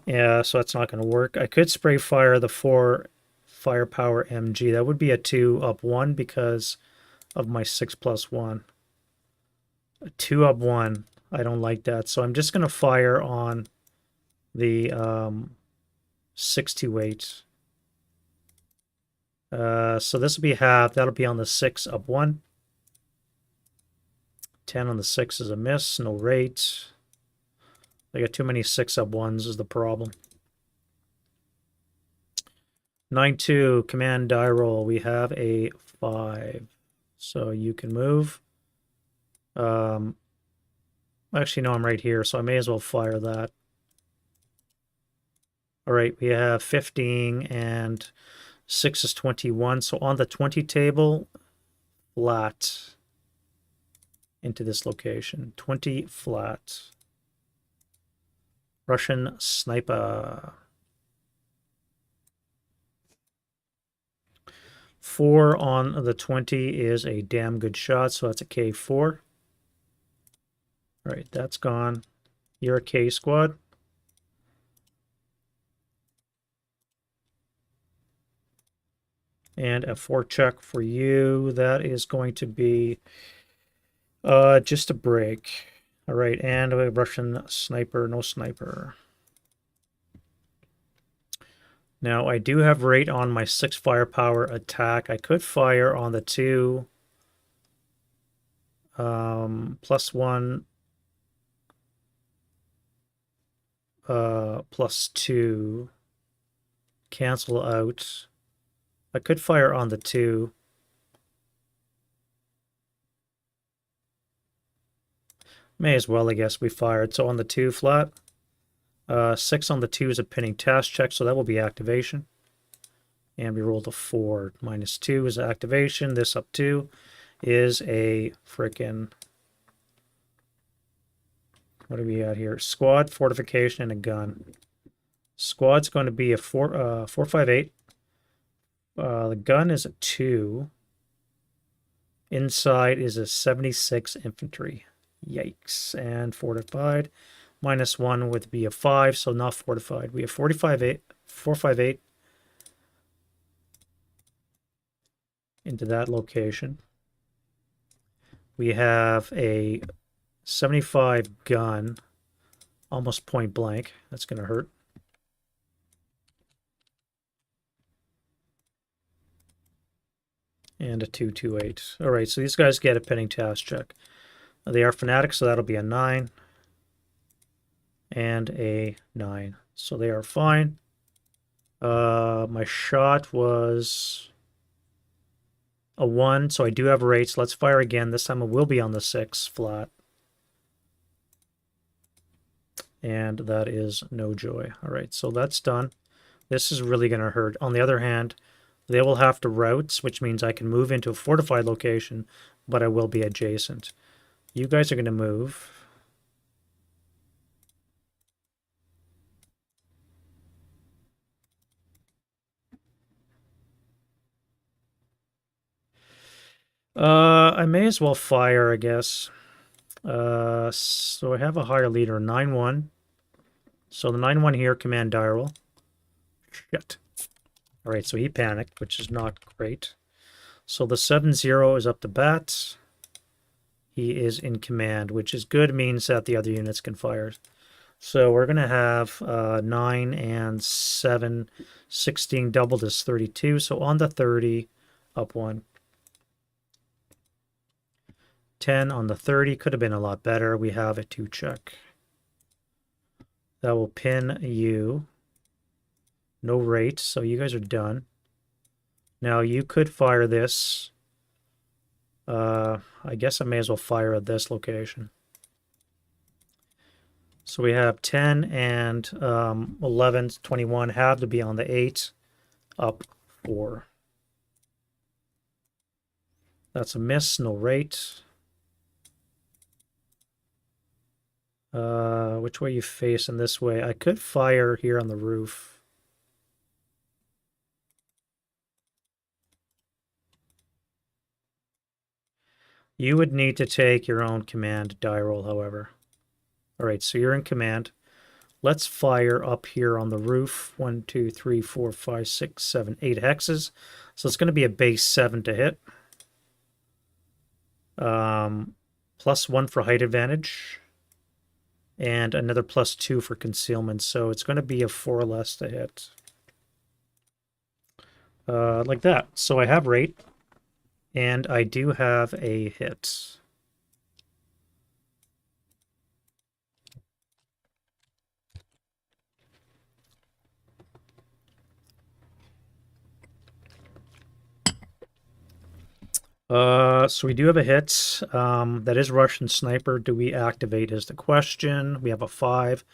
Yeah, so that's not going to work. I could spray fire the 4 firepower MG. That would be a 2 up 1 because of my 6+1. A 2 up 1. I don't like that. So I'm just going to fire on the 628. So this will be half. That'll be on the 6 up 1. 10 on the 6 is a miss. No rate. I got too many 6 up 1s is the problem. 9-2, command die roll. We have a 5. So you can move. Actually, no, I'm right here, so I may as well fire that. All right, we have 15 and 6 is 21. So on the 20 table, flat into this location. 20 flat. Russian sniper. 4 on the 20 is a damn good shot, so that's a K4. All right, that's gone. You're a K squad. And a 4 check for you. That is going to be just a break. All right, and a Russian sniper, no sniper. Now, I do have rate on my 6 firepower attack. I could fire on the 2, +1, +2, cancel out. I could fire on the 2. May as well, I guess, we fired. So on the 2 flat. 6 on the 2 is a pinning task check, so that will be activation. And we rolled a 4. -2 is activation. This up 2 is a frickin'... What do we got here? Squad, fortification, and a gun. Squad's going to be a 458. The gun is a 2. Inside is a 76 infantry. Yikes. And fortified. -1 would be a 5, so not fortified. We have 458 into that location. We have a 75 gun, almost point blank. That's going to hurt. And a 228. All right, so these guys get a pinning task check. They are fanatics, so that'll be a 9. And a 9. So they are fine. My shot was a 1, so I do have rates. Let's fire again. This time it will be on the 6 flat. And that is no joy. All right, so that's done. This is really going to hurt. On the other hand, they will have to routes, which means I can move into a fortified location, but I will be adjacent. You guys are going to move. I may as well fire, I guess. So I have a higher leader, 9-1. So the 9-1 here, command die roll. Shit. All right, so he panicked, which is not great. So the 7-0 is up to bat. He is in command, which is good, means that the other units can fire. So we're going to have 9 and 7, 16 doubled is 32. So on the 30, up 1. 10 on the 30 could have been a lot better. We have a 2 check. That will pin you. No rate, so you guys are done. Now you could fire this. I guess I may as well fire at this location. So we have 10 and 11, 21 have to be on the 8, up 4. That's a miss, no rate. Which way you facing? This way. I could fire here on the roof. You would need to take your own command die roll, however. All right, so you're in command. Let's fire up here on the roof. 1, 2, 3, 4, 5, 6, 7, 8 hexes. So it's going to be a base 7 to hit. +1 for height advantage. And another +2 for concealment. So it's going to be a 4 less to hit. Like that. So I have rate. And I do have a hit. So we do have a hit. That is Russian sniper. Do we activate is the question. We have a 5.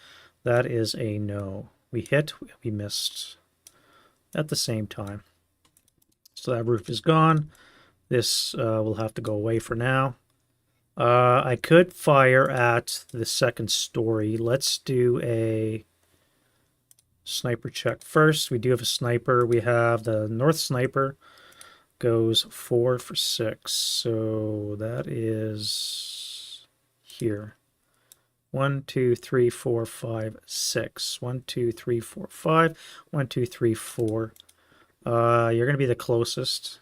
That is a no. We hit, we missed at the same time. So that roof is gone. This will have to go away for now. I could fire at the second story. Let's do a sniper check first. We do have a sniper. We have the north sniper. Goes 4 for 6. So that is here. 1, 2, 3, 4, 5, 6. 1, 2, 3, 4, 5. 1, 2, 3, 4. You're going to be the closest.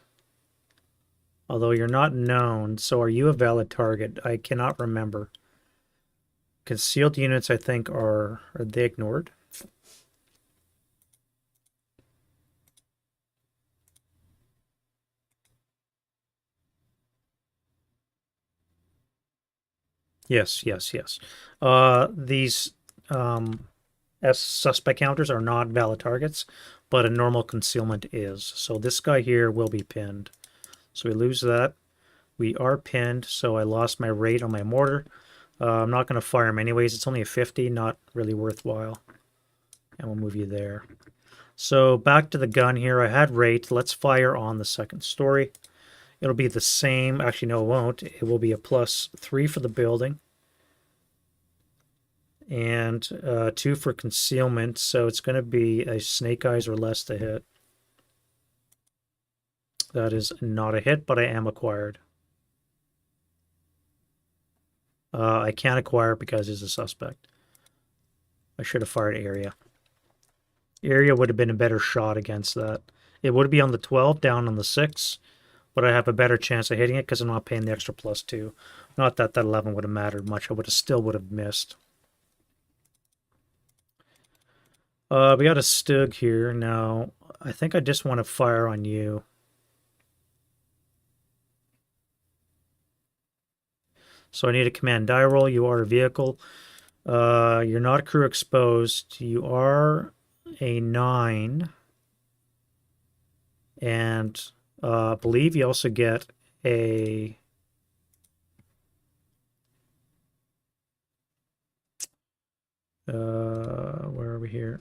Although you're not known, so are you a valid target? I cannot remember. Concealed units, I think, are they ignored? Yes, yes, yes. These S suspect counters are not valid targets, but a normal concealment is. So this guy here will be pinned. So we lose that. We are pinned, so I lost my rate on my mortar. I'm not going to fire him anyways. It's only a 50, not really worthwhile. And we'll move you there. So back to the gun here. I had rate. Let's fire on the second story. It'll be the same. Actually, no, it won't. It will be a +3 for the building. And 2 for concealment. So it's going to be a snake eyes or less to hit. That is not a hit, but I am acquired. I can't acquire because he's a suspect. I should have fired area. Area would have been a better shot against that. It would be on the 12, down on the 6, but I have a better chance of hitting it because I'm not paying the extra +2. Not that that 11 would have mattered much. I still would have missed. We got a Stug here. Now, I think I just want to fire on you. So I need a command die roll. You are a vehicle. You're not crew exposed. You are a 9. And I believe you also get a... where are we here?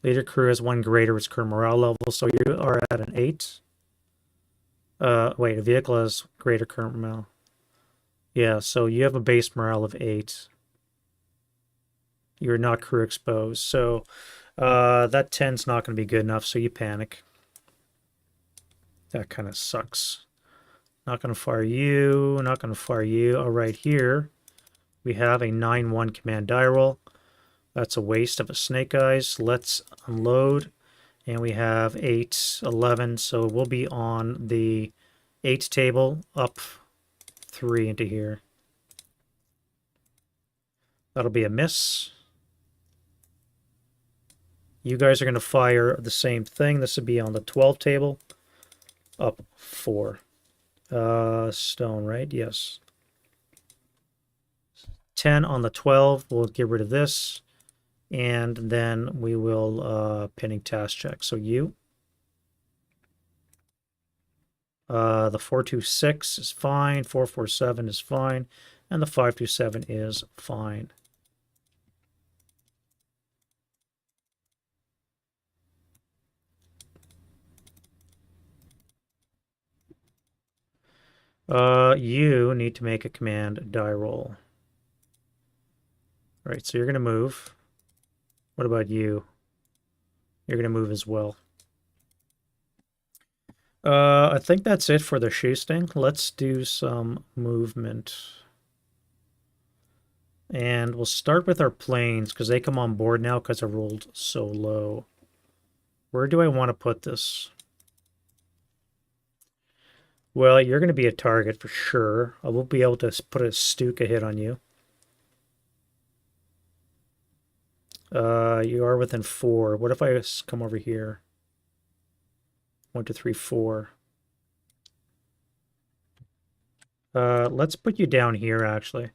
Leader crew has 1 greater its current morale level, so you are at an 8. Wait, a vehicle has greater current morale. Yeah, so you have a base morale of 8. You're not crew exposed, so that 10's not going to be good enough, so you panic. That kind of sucks. Not going to fire you, not going to fire you. All right, here we have a 9-1 command die roll. That's a waste of a snake eyes. Let's unload. And we have 8, 11. So we'll be on the 8 table, up 3 into here. That'll be a miss. You guys are going to fire the same thing. This would be on the 12 table, up 4. Stone, right? Yes. 10 on the 12. We'll get rid of this. And then we will pinning task check. So you. The 426 is fine. 447 is fine. And the 527 is fine. You need to make a command die roll. All right, so you're going to move. What about you? You're going to move as well. I think that's it for the shoesting. Let's do some movement. And we'll start with our planes because they come on board now because I rolled so low. Where do I want to put this? Well, you're going to be a target for sure. I will be able to put a Stuka hit on you. You are within 4. What if I come over here? 1, 2, 3, 4. Let's put you down here, actually.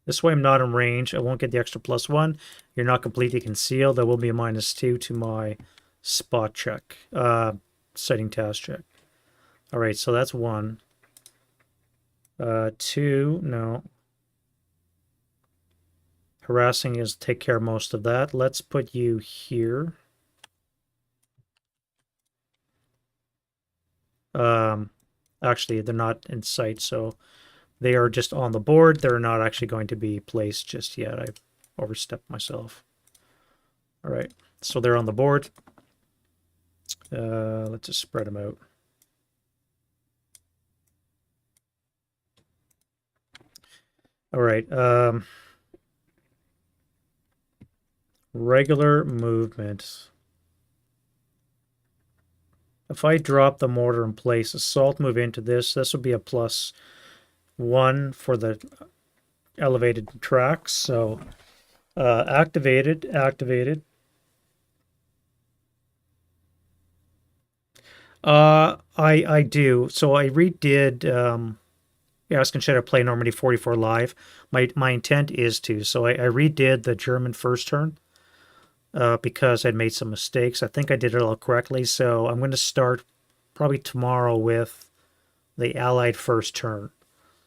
This way I'm not in range. I won't get the extra +1. You're not completely concealed. There will be a -2 to my spot check. Setting task check. All right, so that's 1. 2, no. Harassing is take care of most of that. Let's put you here. Actually, they're not in sight, so they are just on the board. They're not actually going to be placed just yet. I overstepped myself. All right, so they're on the board. Let's just spread them out. All right. Regular movement. If I drop the mortar in place, assault move into this, this would be a +1 for the elevated tracks. So activated. I do. So I redid. Yeah, I was considered play Normandy 44 live. My intent is to. So I redid the German first turn because I'd made some mistakes. I think I did it all correctly. So I'm going to start probably tomorrow with the Allied first turn.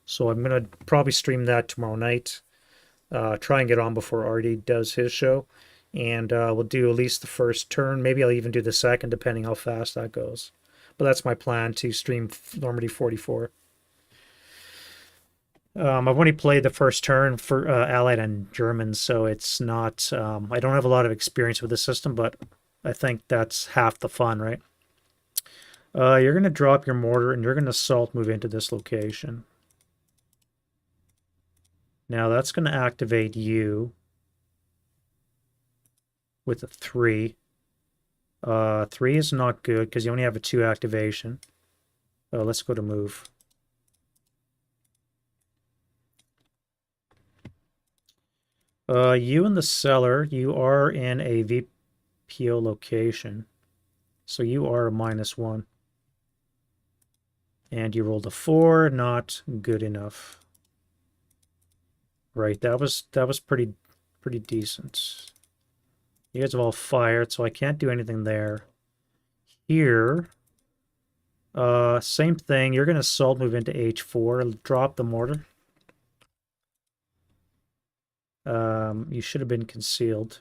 So I'm going to probably stream that tomorrow night. Try and get on before Artie does his show. And we'll do at least the first turn. Maybe I'll even do the second, depending how fast that goes. But that's my plan to stream Normandy 44. I've only played the first turn for Allied and German, so it's not. I don't have a lot of experience with the system, but I think that's half the fun, right? You're going to drop your mortar and you're going to assault move into this location. Now that's going to activate you with a 3. 3 is not good because you only have a 2 activation. Let's go to move. You in the cellar, you are in a VPO location. So you are a -1. And you rolled a 4, not good enough. Right, that was pretty decent. You guys have all fired, so I can't do anything there. Here, same thing. You're gonna assault move into H4, drop the mortar. You should have been concealed.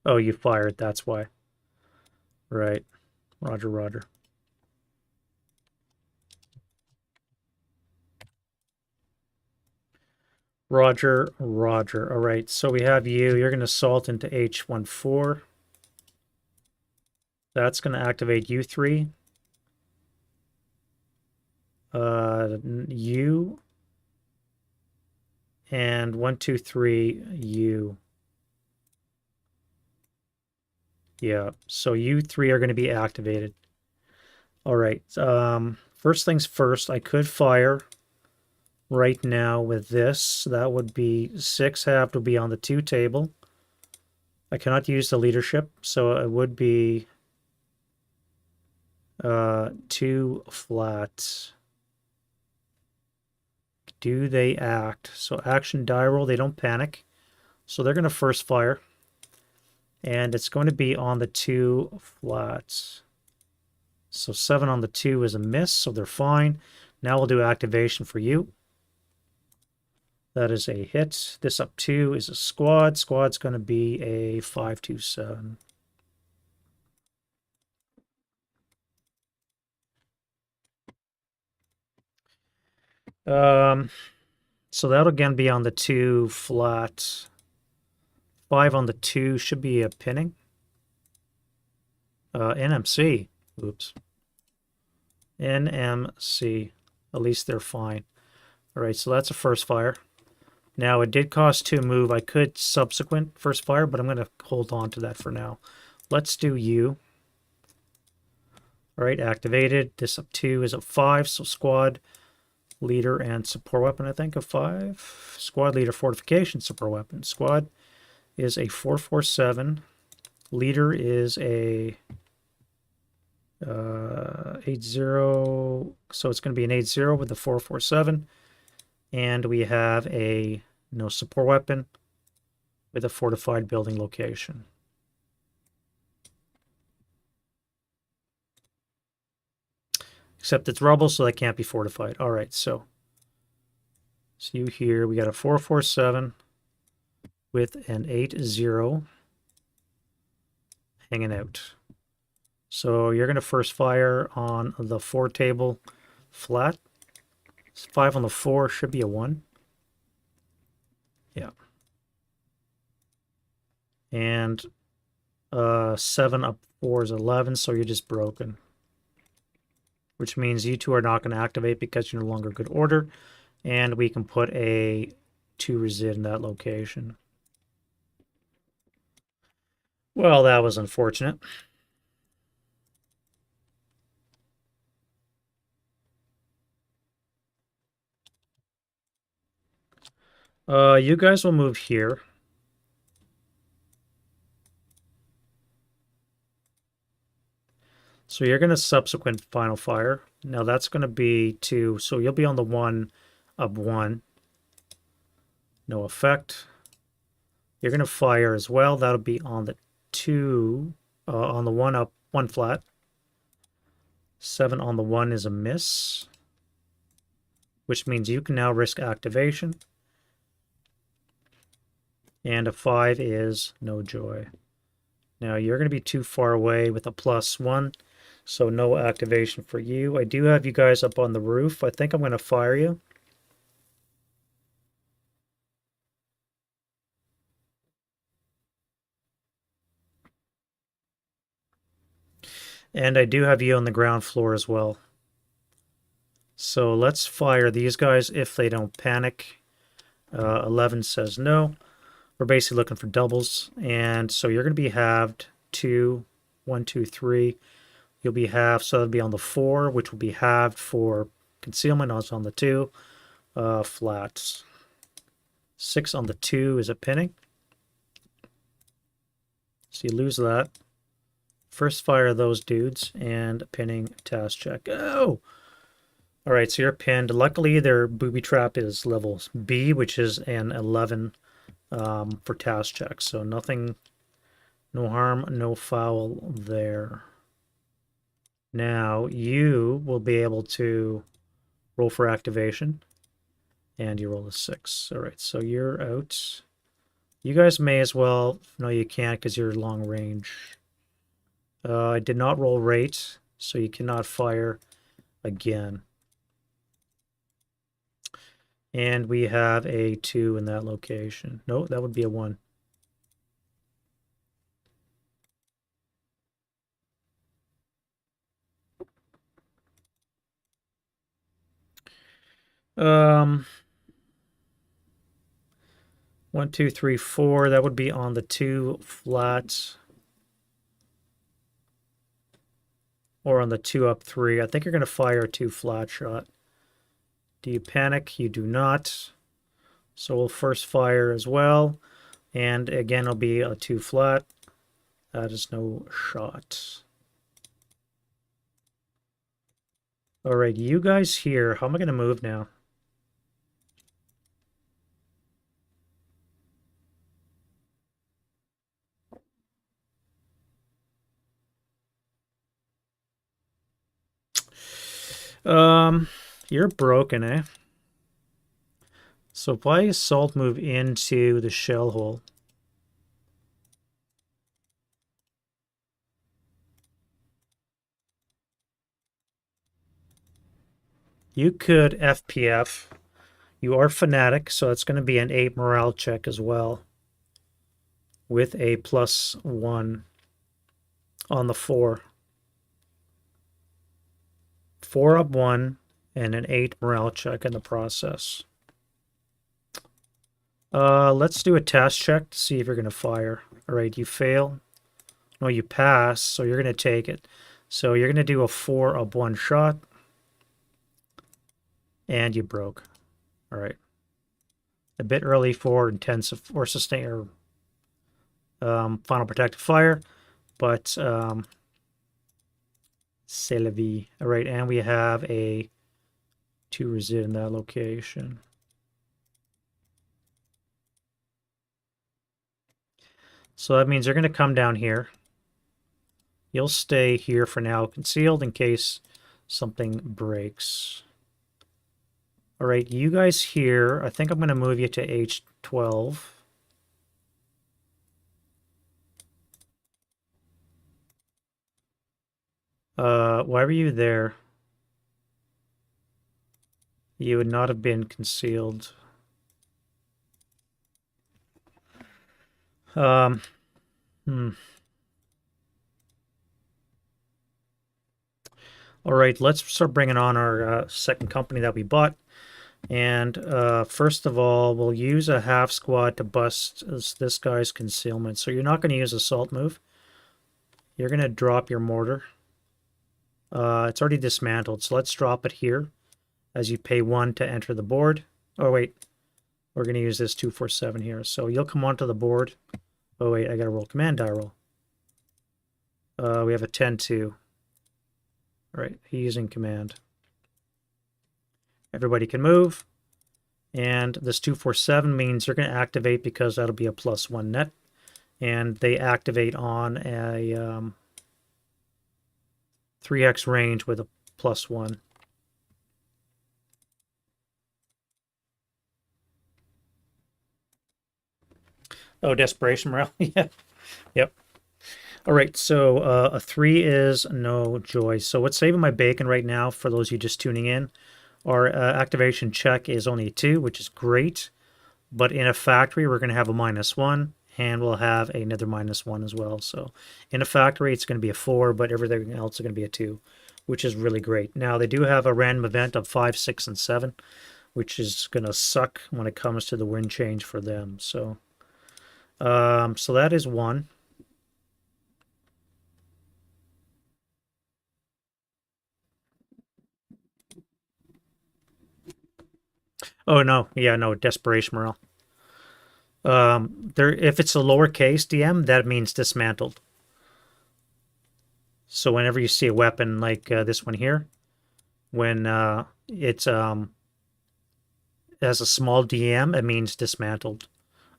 Oh, you fired, that's why. Right. Roger, roger. Roger, roger. All right, so we have you. You're going to assault into H14. That's going to activate U3. U. And 1, 2, 3, U. Yeah, so you 3 are going to be activated. All right. First things first, I could fire right now with this. That would be 6 have to be on the 2 table. I cannot use the leadership, so it would be 2 flat. Do they act? So action die roll, they don't panic. So they're going to first fire. And it's going to be on the 2 flats. So 7 on the 2 is a miss, so they're fine. Now we'll do activation for you. That is a hit. This up 2 is a squad. Squad's going to be a 527. So that'll again be on the 2 flat. 5 on the 2 should be a pinning. NMC. Oops. NMC. At least they're fine. All right, so that's a first fire. Now, it did cost 2 move. I could subsequent first fire, but I'm going to hold on to that for now. Let's do you. All right, activated. This up 2 is a 5, so squad, leader, and support weapon, I think, a 5. Squad leader, fortification, support weapon. Squad is a 447. Leader is a 80. So it's going to be an 80 with the 447. And we have a no support weapon with a fortified building location. Except it's rubble, so that can't be fortified. All right, so you here, we got a 447 with an 80 hanging out. So you're going to first fire on the 4 table flat. 5 on the 4 should be a 1. Yeah. And 7 up 4 is 11, so you're just broken. Which means you 2 are not going to activate because you're no longer good order. And we can put a 2 resid in that location. Well, that was unfortunate. You guys will move here. So you're going to subsequent final fire. Now that's going to be 2. So you'll be on the 1 up 1. No effect. You're going to fire as well. That'll be on the 2, on the 1 up 1 flat. 7 on the 1 is a miss, which means you can now risk activation. And a 5 is no joy. Now you're going to be too far away with a +1, so no activation for you. I do have you guys up on the roof. I think I'm going to fire you. And I do have you on the ground floor as well. So let's fire these guys if they don't panic. 11 says no. We're basically looking for doubles. And so you're going to be halved 2, 1, 2, 3. You'll be halved, so that'll be on the 4, which will be halved for concealment. Also on the 2. Flats. 6 on the 2 is a pinning. So you lose that. First fire those dudes and pinning task check. Oh! Alright, so you're pinned. Luckily, their booby trap is level B, which is an 11 for task check. So nothing, no harm, no foul there. Now you will be able to roll for activation. And you roll a 6. Alright, so you're out. You guys may as well... No, you can't because you're long range. I did not roll rate, so you cannot fire again. And we have a 2 in that location. No, that would be a 1. Um, 1, 2, 3, 4. That would be on the 2 flat. Or on the 2 up 3. I think you're going to fire a 2 flat shot. Do you panic? You do not. So we'll first fire as well. And again, it'll be a 2 flat. That is no shot. All right, you guys here. How am I going to move now? You're broken, eh? So if I assault move into the shell hole. You could FPF. You are fanatic, so it's going to be an 8 morale check as well. With a +1 on the 4. 4 up 1 and an 8 morale check in the process. Let's do a task check to see if you're going to fire. All right, you fail. No, you pass, so you're going to take it. So you're going to do a 4 up 1 shot. And you broke. All right. A bit early for intensive or sustain or final protective fire, but c'est la vie. All right, and we have a 2 resid in that location. So that means you're going to come down here. You'll stay here for now, concealed in case something breaks. All right, you guys here, I think I'm going to move you to H12. Why were you there? You would not have been concealed. All right, let's start bringing on our second company that we bought. And first of all, we'll use a half squad to bust this guy's concealment. So you're not going to use assault move. You're going to drop your mortar. It's already dismantled, so let's drop it here as you pay 1 to enter the board. Oh, wait. We're going to use this 247 here. So you'll come onto the board. Oh, wait, I got to roll command die roll. We have a 10-2. All right, he's using command. Everybody can move. And this 247 means you're going to activate because that'll be a +1 net. And they activate on a 3x range with a +1. Oh, desperation morale. Yeah. Yep. All right, so a 3 is no joy. So what's saving my bacon right now, for those of you just tuning in, our activation check is only a 2, which is great. But in a factory, we're going to have a -1, and we'll have another -1 as well. So in a factory, it's going to be a 4, but everything else is going to be a 2, which is really great. Now, they do have a random event of 5, 6, and 7, which is going to suck when it comes to the wind change for them. So, so that is 1. Oh, no. Yeah, no, desperation morale. If it's a lowercase DM, that means dismantled. So whenever you see a weapon like this one here, when it has a small DM, it means dismantled.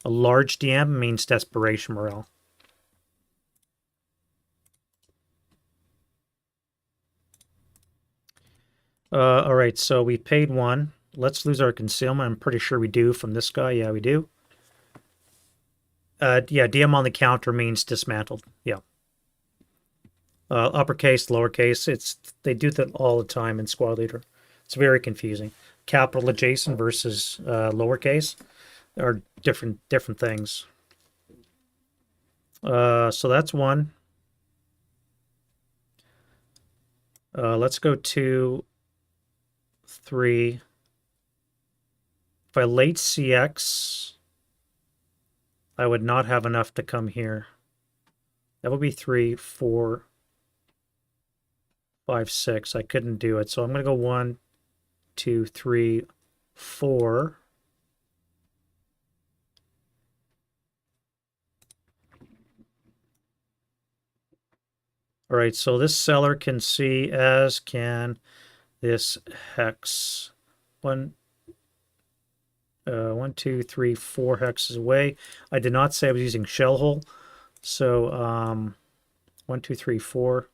A large DM means desperation morale. All right, so we paid 1. Let's lose our concealment. I'm pretty sure we do from this guy. Yeah, we do. Yeah, DM on the counter means dismantled. Yeah. Uppercase, lowercase. They do that all the time in Squad Leader. It's very confusing. Capital adjacent versus lowercase are different things. So that's 1. Let's go 2, 3. If I late CX, I would not have enough to come here. That would be 3, 4, 5, 6. I couldn't do it. So I'm going to go 1, 2, 3, 4. All right, so this seller can see, as can this hex. 1, 2, 3, 4 hexes away. I did not say I was using shell hole. So 1, 2, 3, 4.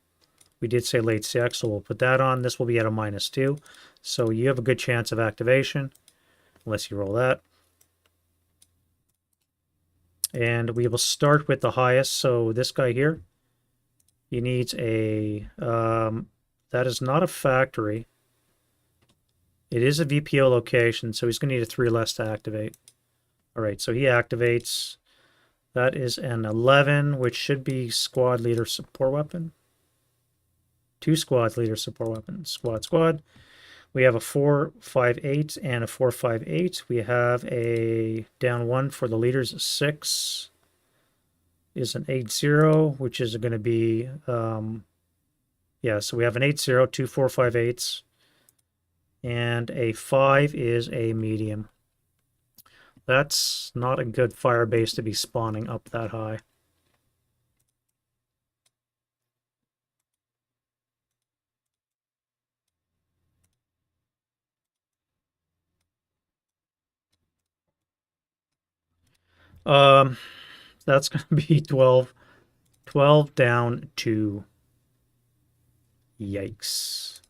We did say late CX, so we'll put that on. This will be at a -2. So you have a good chance of activation, unless you roll that. And we will start with the highest. So this guy here, he needs a, that is not a factory. It is a VPO location, so he's going to need a 3 less to activate. All right, so he activates. That is an 11, which should be squad leader support weapon. 2 squad leader support weapons. Squad. We have a 458 and a 458. We have a down 1 for the leaders. 6 is an 80, which is going to be, yeah, so we have an 80, 2 458s. And a 5 is a medium. That's not a good fire base to be spawning up that high. That's going to be 12. 12 down 2. Yikes.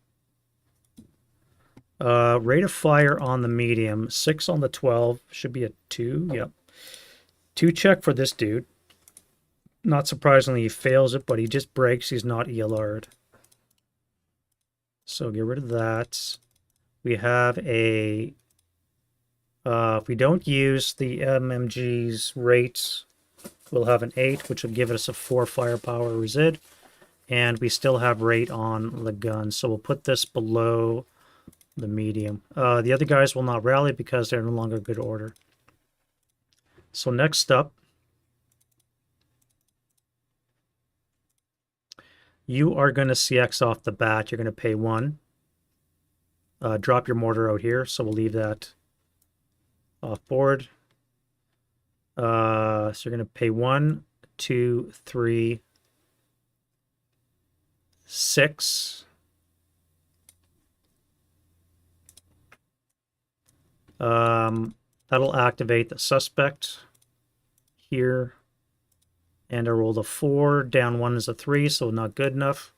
Rate of fire on the medium, 6 on the 12, should be a 2, yep. 2 check for this dude. Not surprisingly, he fails it, but he just breaks, he's not ELR'd. So get rid of that. We have a, if we don't use the MMG's rates, we'll have an 8, which will give us a 4 firepower resid. And we still have rate on the gun, so we'll put this below the medium. The other guys will not rally because they're no longer good order. So next up, you are going to CX off the bat. You're going to pay 1. Drop your mortar out here, so we'll leave that off board. So you're going to pay 1, 2, 3, 6. That'll activate the suspect here. And I rolled a 4. Down 1 is a 3, so not good enough.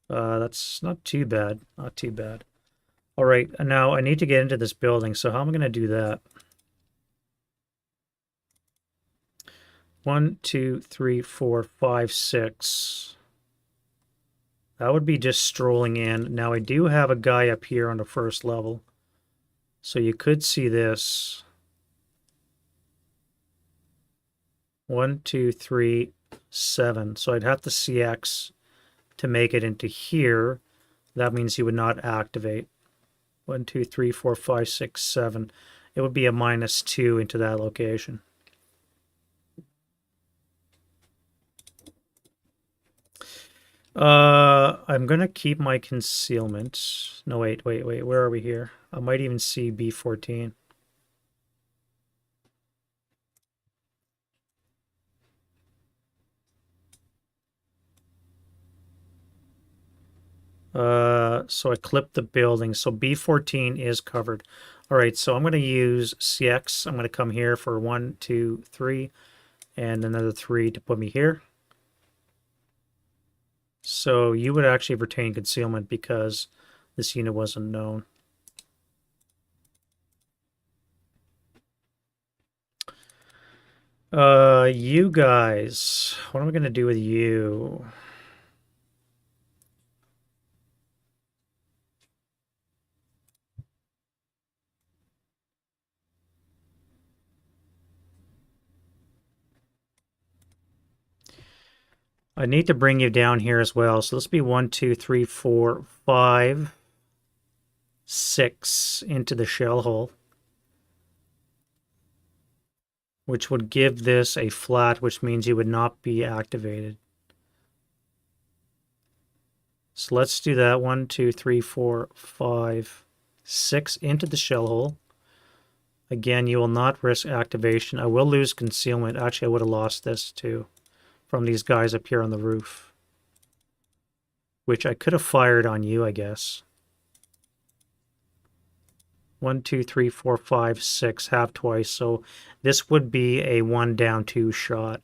That's not too bad. Not too bad. All right, now I need to get into this building, so how am I going to do that? 1, 2, 3, 4, 5, 6. That would be just strolling in. Now I do have a guy up here on the first level. So you could see this. 1, 2, 3, 7. So I'd have to CX to make it into here. That means he would not activate. 1, 2, 3, 4, 5, 6, 7. It would be a -2 into that location. I'm gonna keep my concealment. No, wait. Where are we here? I might even see B14. So I clipped the building. So B14 is covered. All right, so I'm going to use CX. I'm going to come here for 1, 2, 3, and another 3 to put me here. So you would actually retain concealment because this unit wasn't known. You guys, what am I going to do with you? I need to bring you down here as well. So let's be 1, 2, 3, 4, 5, 6 into the shell hole, which would give this a flat, which means you would not be activated. So let's do that. 1, 2, 3, 4, 5, 6 into the shell hole. Again, you will not risk activation. I will lose concealment. Actually, I would have lost this too from these guys up here on the roof, which I could have fired on you, I guess. 1, 2, 3, 4, 5, 6, half twice. So this would be a 1 down 2 shot.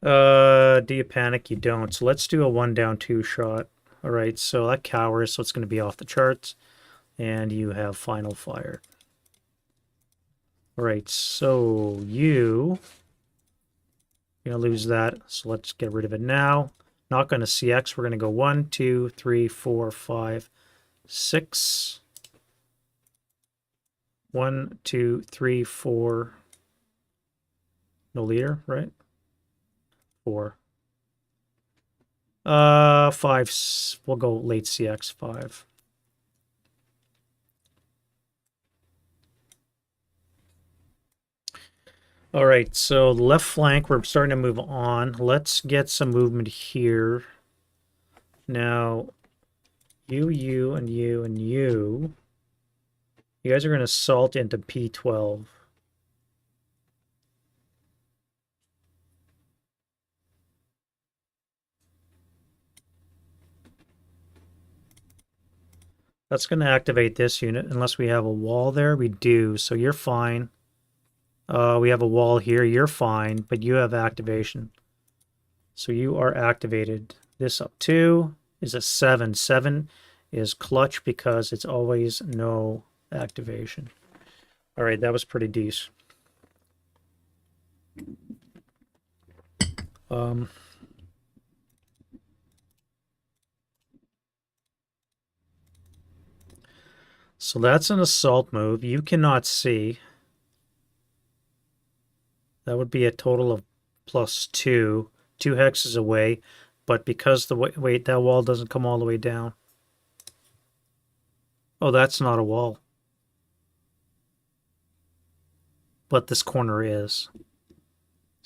Do you panic? You don't. So let's do a 1 down 2 shot. All right, so that cowers, so it's going to be off the charts. And you have final fire. All right, so you're going to lose that. So let's get rid of it now. Not going to CX. We're going to go 1, 2, 3, 4, 5, 6. 1, 2, 3, 4. No leader, right? 4. 5. We'll go late CX 5. All right, so the left flank, we're starting to move on. Let's get some movement here. Now, you, and you, and you. You guys are going to assault into P12. That's going to activate this unit unless we have a wall there. We do, so you're fine. We have a wall here. You're fine, but you have activation. So you are activated. This up 2 is a 7. 7 is clutch because it's always no activation. All right, that was pretty decent. So that's an assault move. You cannot see. That would be a total of +2. 2 hexes away, but because the wait, that wall doesn't come all the way down. Oh, that's not a wall. But this corner is.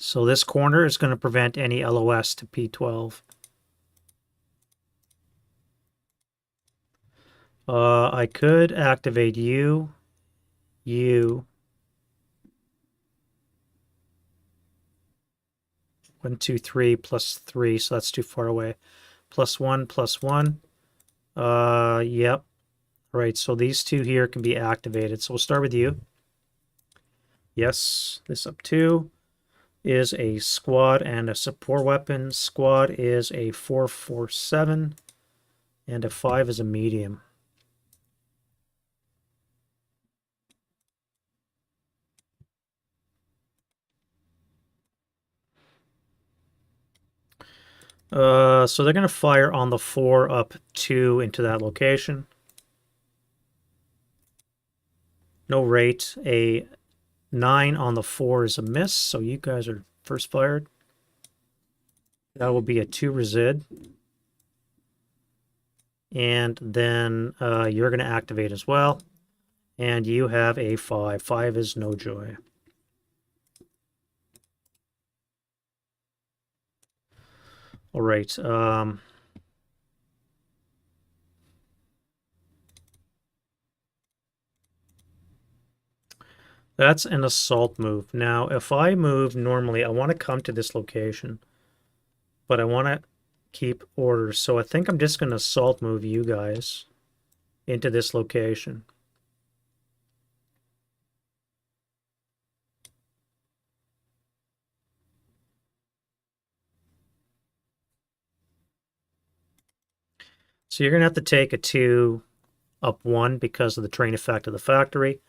So this corner is going to prevent any LOS to P12. I could activate you, 1, 2, 3, plus 3, so that's too far away. +1, +1. Yep. Right, so these two here can be activated. So we'll start with you. Yes, this up 2 is a squad and a support weapon. Squad is a 447, and a 5 is a medium. So they're going to fire on the 4 up 2 into that location. No rate. A 9 on the 4 is a miss, so you guys are first fired. That will be a 2 resid. And then you're going to activate as well. And you have a 5. 5 is no joy. All right. That's an assault move. Now, if I move normally, I want to come to this location, but I want to keep orders. So I think I'm just going to assault move you guys into this location. So you're going to have to take a 2 up 1 because of the train effect of the factory.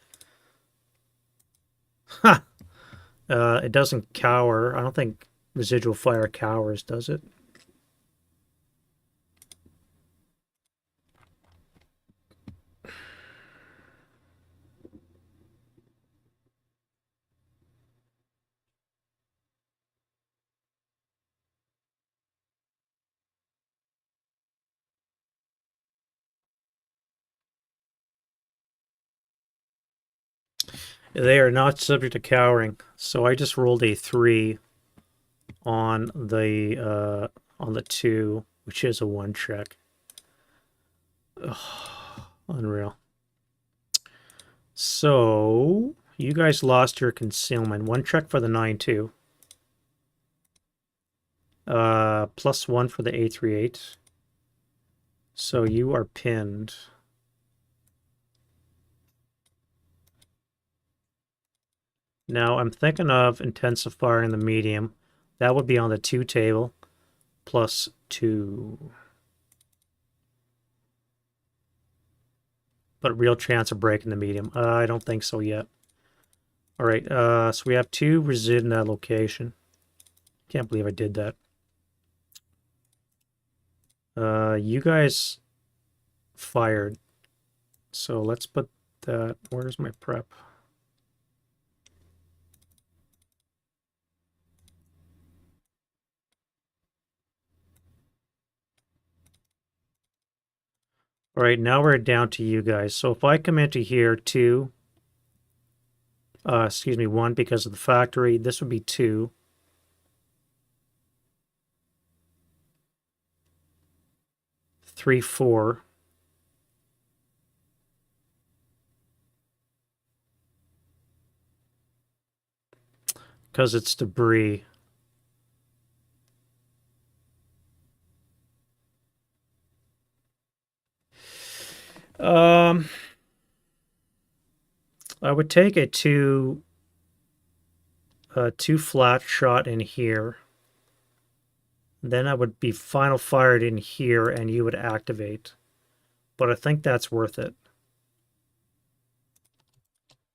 Ha! It doesn't cower. I don't think residual fire cowers, does it? They are not subject to cowering. So I just rolled a 3 on the 2, which is a 1 check. Ugh, unreal. So you guys lost your concealment. 1 check for the 9-2. +1 for the 838. So you are pinned. Now I'm thinking of intensifying the medium. That would be on the 2 table, +2. But real chance of breaking the medium. I don't think so yet. All right, so we have 2 resid in that location. Can't believe I did that. You guys fired. So let's put that. Where's my prep? All right, now we're down to you guys. So if I come into here, 2, excuse me, 1 because of the factory, this would be 2. 3, 4. Because it's debris. I would take a 2 flat shot in here. Then I would be final fired in here and you would activate. But I think that's worth it.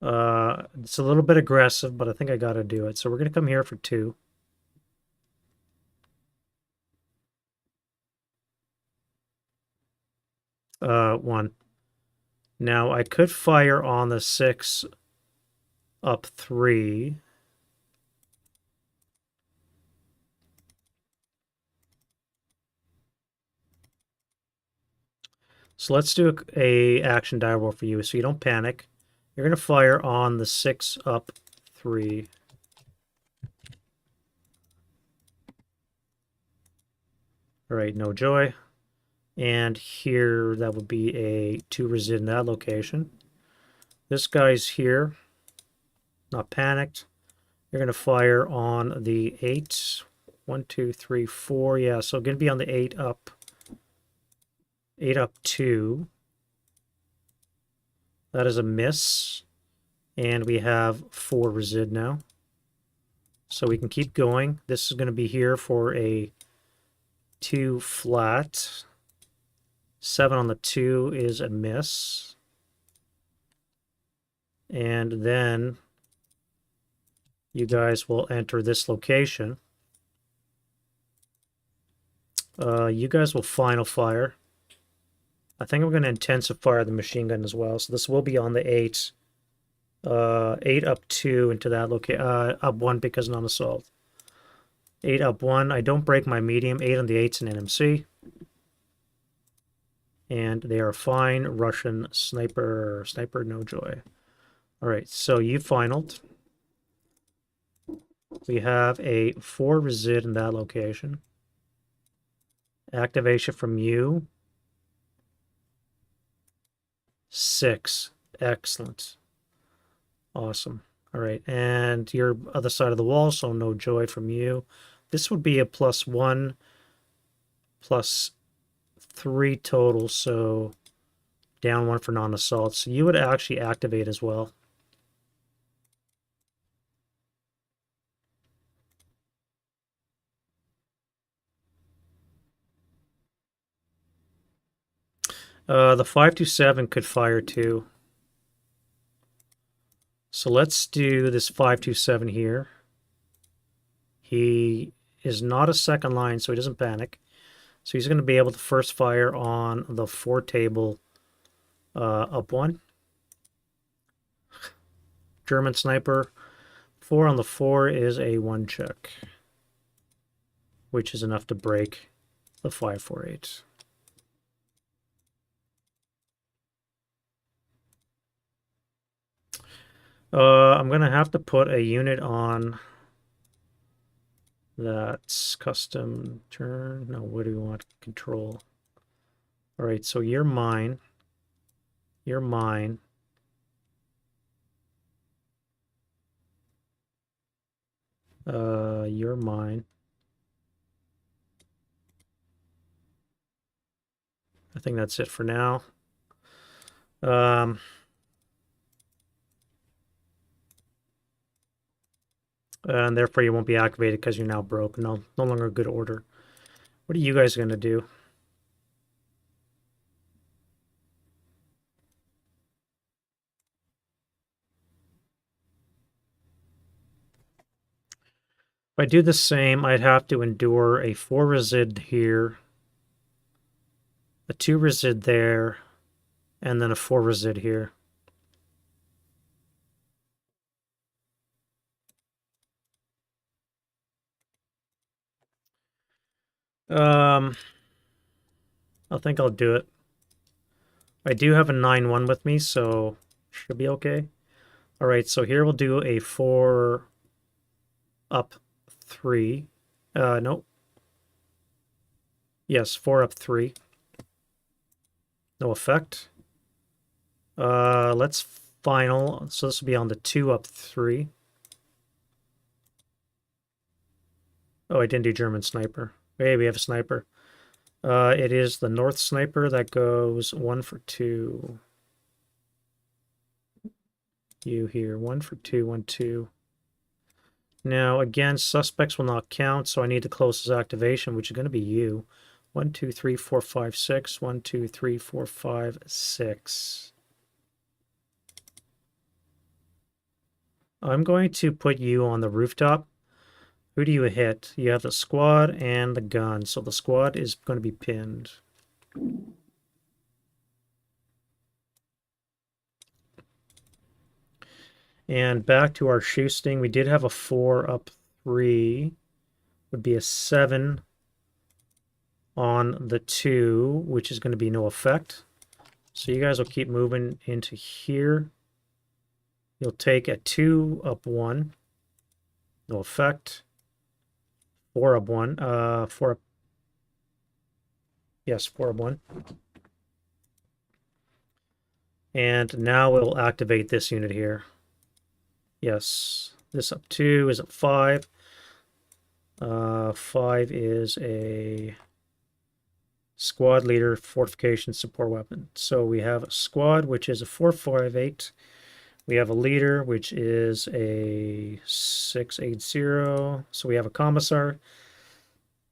It's a little bit aggressive, but I think I got to do it. So we're going to come here for 2. One. Now I could fire on the 6 up 3. So let's do a action die roll for you so you don't panic. You're going to fire on the 6 up 3. All right, no joy. And here, that would be a 2 resid in that location. This guy's here, not panicked. You're going to fire on the 8. 1, 2, 3, 4. Yeah, so going to be on the 8 up. 8 up 2. That is a miss. And we have 4 resid now. So we can keep going. This is going to be here for a 2 flat. 7 on the 2 is a miss. And then you guys will enter this location. You guys will final fire. I think I'm going to intensify the machine gun as well. So this will be on the 8. 8 up 2 into that location. Up 1 because non-assault. 8 up 1. I don't break my medium. 8 on the 8's an NMC. And they are fine. Russian sniper. Sniper, no joy. All right, so you finaled. We have a 4 resid in that location. Activation from you. 6. Excellent. Awesome. All right, and your other side of the wall, so no joy from you. This would be a +1, +3 total, so down 1 for non-assault. So you would actually activate as well. The 527 could fire too. So let's do this 527 here. He is not a second line, so he doesn't panic. So he's going to be able to first fire on the 4 table up 1. German sniper. 4 on the 4 is a 1 check, which is enough to break the 548. I'm going to have to put a unit on that's custom turn. No, what do we want? Control. All right, so you're mine. You're mine. You're mine. I think that's it for now. And therefore you won't be activated because you're now broke. No longer a good order. What are you guys going to do? If I do the same, I'd have to endure a 4 resid here, a 2 resid there, and then a 4 resid here. I think I'll do it. I do have a 9-1 with me, so should be okay. All right, so here we'll do a 4 up 3. No. Yes, 4 up 3. No effect. Let's final. So this will be on the 2 up 3. Oh, I didn't do German sniper. Hey, we have a sniper. It is the North sniper that goes 1 for 2. You here, 1 for 2, 1, 2. Now, again, suspects will not count, so I need the closest activation, which is going to be you. 1, 2, 3, 4, 5, 6. 1, 2, 3, 4, 5, 6. I'm going to put you on the rooftop. Who do you hit? You have the squad and the gun, so the squad is going to be pinned. And back to our shoosting, we did have a 4 up 3. Would be a 7 on the 2, which is going to be no effect. So you guys will keep moving into here. You'll take a 2 up 1. No effect. 4 up 1. 4 up. Yes, 4 up 1. And now we'll activate this unit here. Yes, this up 2 is up 5. 5 is a squad leader fortification support weapon. So we have a squad, which is a 458. We have a leader, which is a 680. So we have a commissar,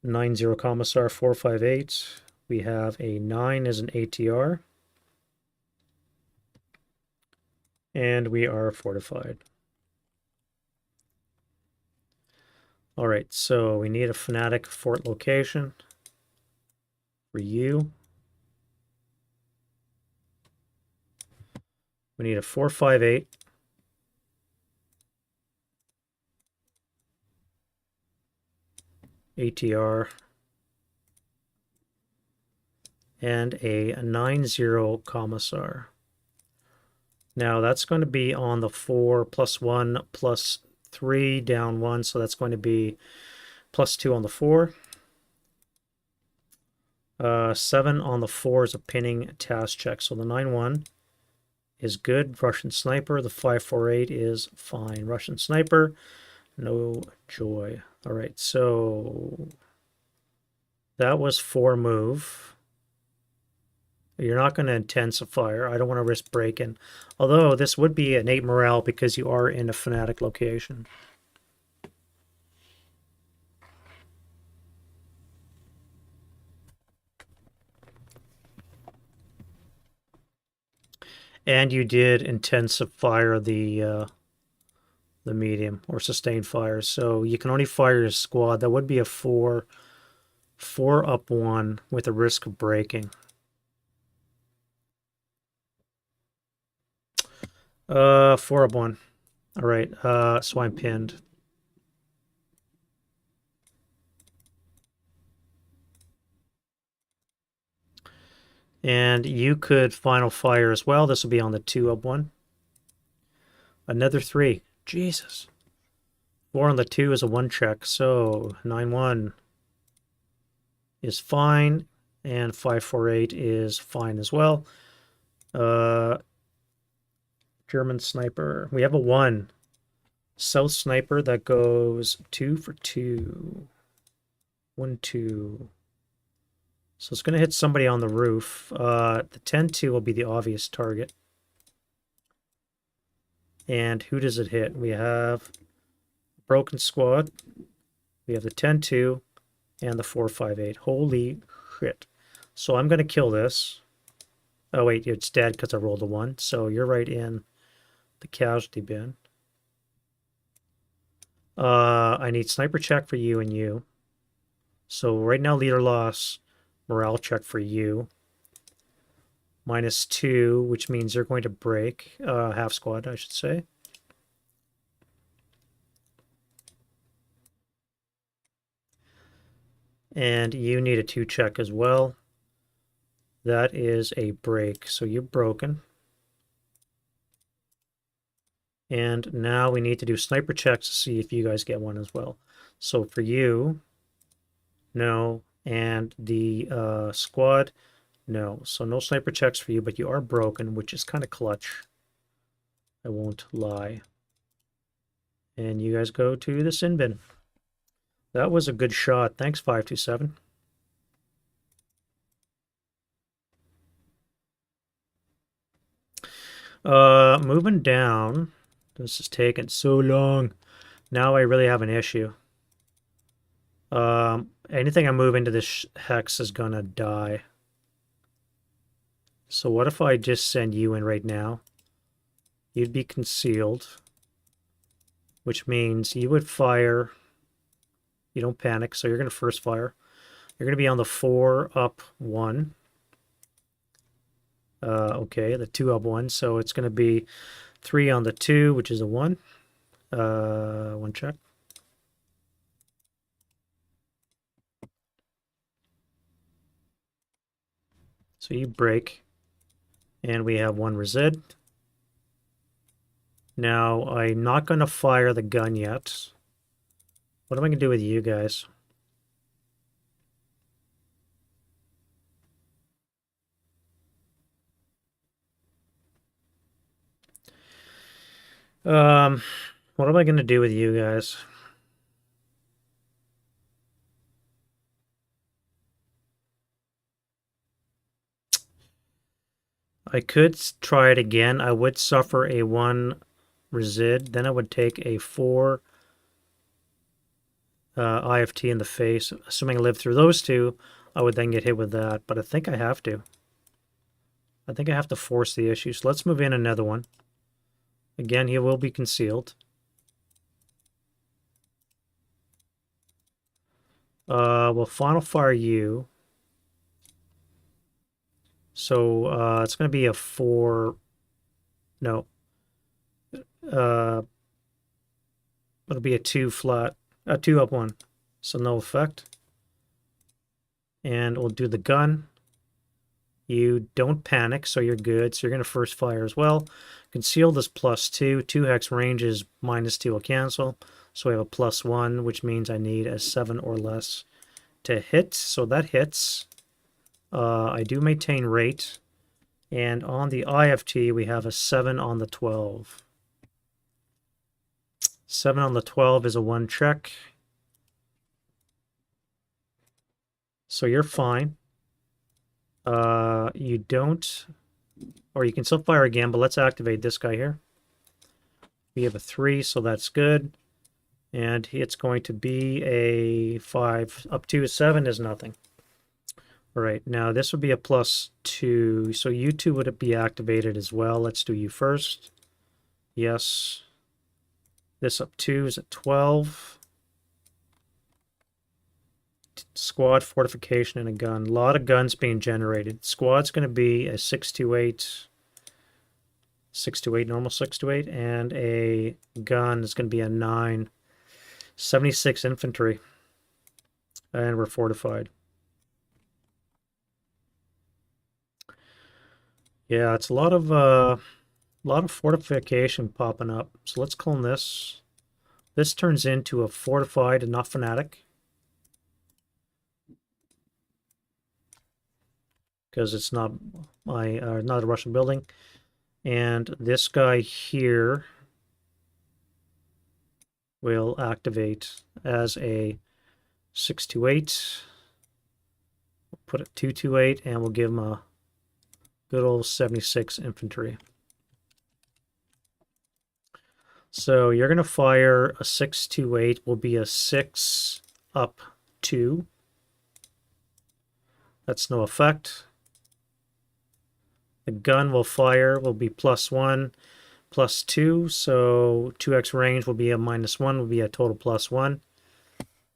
90 commissar, 458. We have a 9 as an ATR. And we are fortified. All right, so we need a fanatic fort location for you. We need a 458. ATR. And a 90 commissar. Now that's going to be on the 4 +1 +3 down 1, so that's going to be +2 on the 4. 7 on the 4 is a pinning task check, so the 9-1 is good. Russian sniper. The 548 is fine. Russian sniper, no joy. All right, so that was 4 move. You're not going to intensify. I don't want to risk breaking. Although this would be an 8 morale because you are in a fanatic location. And you did intensive fire the medium or sustained fire. So you can only fire your squad. That would be a 4 up 1 with a risk of breaking. 4 up 1. All right, so I'm pinned. And you could final fire as well. This will be on the 2 up 1. Another 3. Jesus. 4 on the 2 is a 1 check, so 9-1 is fine, and 548 is fine as well. German sniper. We have a 1. South sniper that goes 2 for 2. 1, 2. So it's going to hit somebody on the roof. The 10-2 will be the obvious target. And who does it hit? We have Broken Squad. We have the 10-2 and the 458. Holy shit. So I'm going to kill this. Oh, wait, it's dead because I rolled a 1. So you're right in the casualty bin. I need sniper check for you and you. So right now, leader loss, morale check for you. -2, which means you're going to break. Half squad, I should say. And you need a 2 check as well. That is a break. So you're broken. And now we need to do sniper checks to see if you guys get one as well. So for you, no. And the squad, no. So no sniper checks for you, but you are broken, which is kind of clutch. I won't lie. And you guys go to the sin bin. That was a good shot. Thanks, 527. Moving down. This is taking so long. Now I really have an issue. Anything I move into this hex is gonna die. So what if I just send you in right now? You'd be concealed, which means you would fire. You don't panic, so you're gonna first fire. You're gonna be on the 4 up 1. Okay, the 2 up 1, so it's gonna be 3 on the 2, which is a 1. 1 check. So you break, and we have 1 resid. Now, I'm not going to fire the gun yet. What am I going to do with you guys? Um, what am I going to do with you guys? I could try it again. I would suffer a 1 resid. Then I would take a 4 IFT in the face. Assuming I live through those two, I would then get hit with that. But I think I have to. I think I have to force the issue. So let's move in another one. Again, he will be concealed. We'll final fire you. So it's going to be a 4. No. It'll be a 2 flat. A 2 up 1. So no effect. And we'll do the gun. You don't panic, so you're good. So you're going to first fire as well. Concealed is +2. 2 hex range is -2 will cancel. So we have a +1, which means I need a 7 or less to hit. So that hits. I do maintain rate. And on the IFT, we have a 7 on the 12. 7 on the 12 is a 1 check. So you're fine. You don't, or you can still fire again, but let's activate this guy here. We have a 3, so that's good. And it's going to be a 5. Up to a 7 is nothing. All right, now this would be a +2. So you two would be activated as well. Let's do you first. Yes. This up 2 is at 12. Squad, fortification, and a gun. A lot of guns being generated. Squad's going to be a 628, 628, normal 628, and a gun is going to be a 9, 76 infantry, and we're fortified. Yeah, it's a lot of fortification popping up. So let's clone this. This turns into a fortified and not fanatic, because it's not not a Russian building. And this guy here will activate as a 628. We'll put it 228, and we'll give him a good old 76 infantry. So you're going to fire a 628, will be a 6 up 2. That's no effect. The gun will fire, will be +1, +2. So 2x range will be a -1, will be a total +1.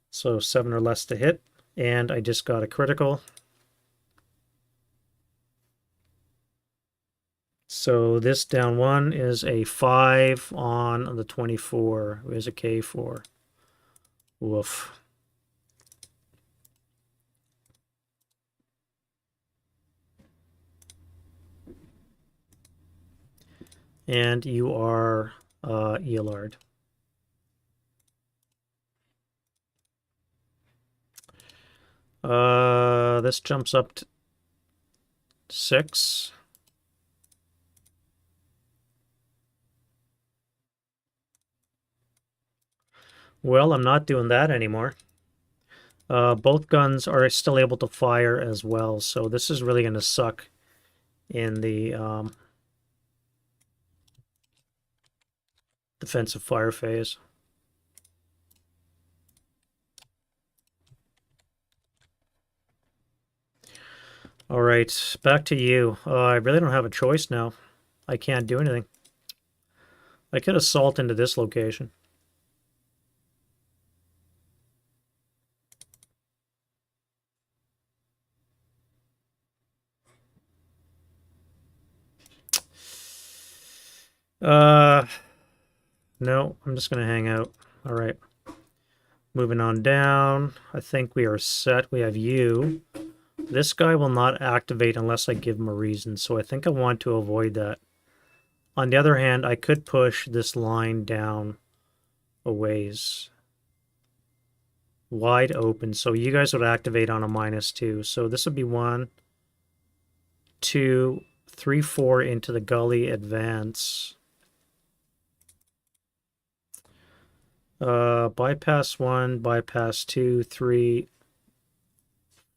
So 7 or less to hit. And I just got a critical. So this down 1 is a 5 on the 24. There's a K4. Woof. And you are Ealard. This jumps up to 6. Well, I'm not doing that anymore. Both guns are still able to fire as well, so this is really going to suck in the defensive fire phase. All right, back to you. I really don't have a choice now. I can't do anything. I could assault into this location. No, I'm just going to hang out. All right. Moving on down. I think we are set. We have you. This guy will not activate unless I give him a reason, so I think I want to avoid that. On the other hand, I could push this line down a ways. Wide open, so you guys would activate on a -2. So this would be 1, 2, 3, 4 into the gully advance. Bypass 1, bypass 2, 3,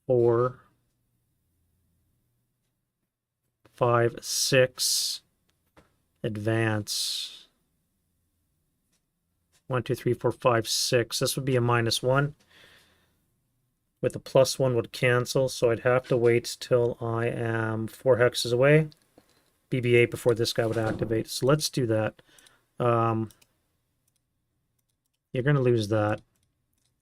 4, 5, 6, advance. 1, 2, 3, 4, 5, 6. This would be a -1. With a +1 would cancel, so I'd have to wait till I am 4 hexes away. BB-8 before this guy would activate. So let's do that. You're going to lose that.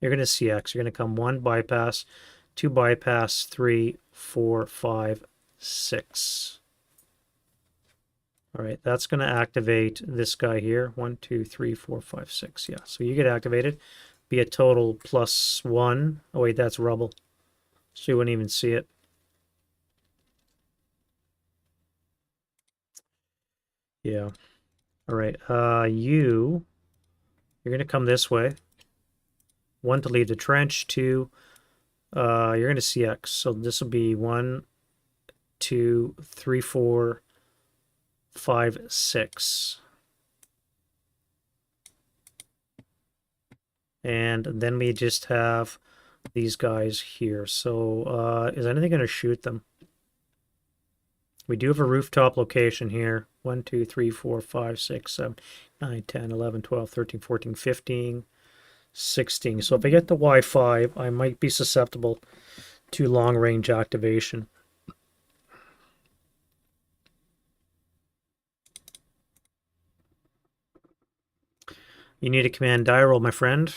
You're going to CX. You're going to come 1 bypass, 2 bypass, 3, 4, 5, 6. All right, that's going to activate this guy here. 1, 2, 3, 4, 5, 6. Yeah, so you get activated. Be a total +1. Oh, wait, that's rubble. So you wouldn't even see it. Yeah. All right, you're going to come this way. 1 to leave the trench. 2, you're going to CX. So this will be 1, 2, 3, 4, 5, 6. And then we just have these guys here. So is anything going to shoot them? We do have a rooftop location here. 1, 2, 3, 4, 5, 6, 7, 9, 10, 11, 12, 13, 14, 15, 16. So if I get the Wi-Fi, I might be susceptible to long-range activation. You need a command die roll, my friend.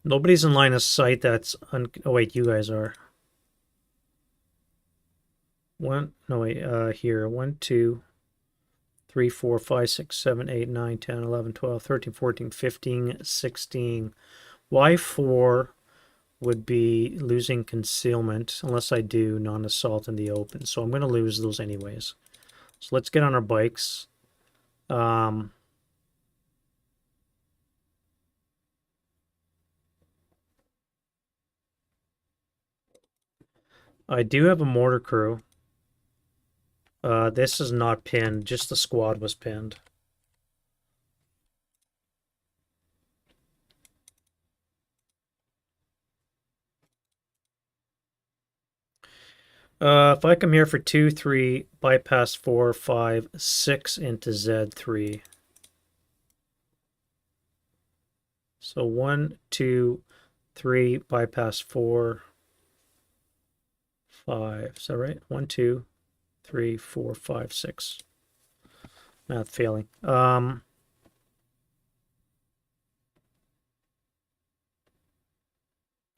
Nobody's in line of sight that's... oh, wait, you guys are. Here. 1, 2, 3, 4, 5, 6, 7, 8, 9, 10, 11, 12, 13, 14, 15, 16. Y4 would be losing concealment unless I do non-assault in the open. So I'm going to lose those anyways. So let's get on our bikes. I do have a mortar crew. This is not pinned, just the squad was pinned. If I come here for 2, 3, bypass 4, 5, 6 into Z3. So 1, 2, 3, bypass 4, 5. Is that right? 1, 2, 3, 4, 5, 6. Math failing.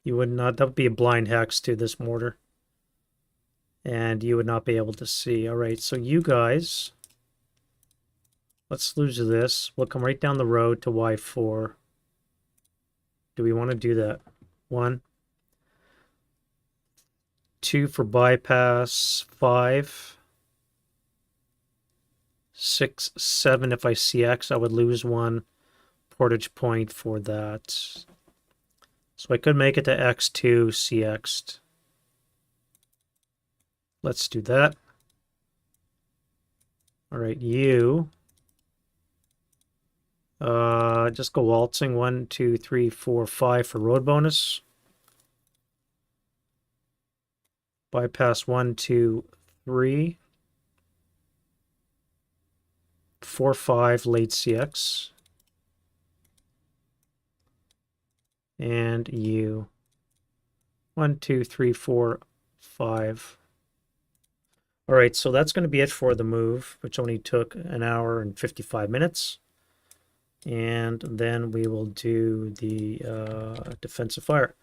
You would not, that would be a blind hex to this mortar. And you would not be able to see. All right, so you guys, let's lose this. We'll come right down the road to Y4. Do we want to do that? 1, 2 for bypass, 5, 6, 7. If I CX, I would lose 1 portage point for that. So I could make it to X2 CX'd. Let's do that. All right, you. Just go waltzing. 1, 2, 3, 4, 5 for road bonus. Bypass 1, 2, 3. 4, 5 late CX. And you. 1, 2, 3, 4, 5. All right, so that's going to be it for the move, which only took an hour and 55 minutes. And then we will do the defensive fire.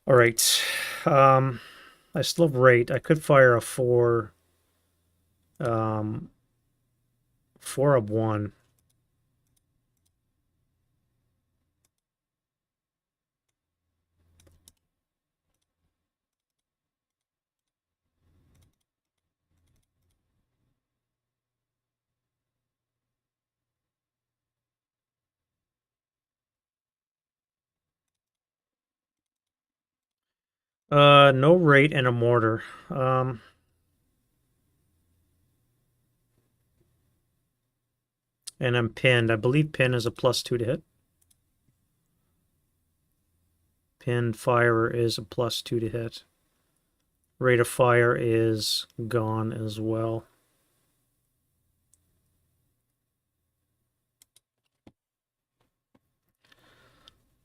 All right. I still have rate. I could fire a 4, 4 of 1. No rate and a mortar. And I'm pinned. I believe pin is a +2 to hit. Pinned fire is a +2 to hit. Rate of fire is gone as well.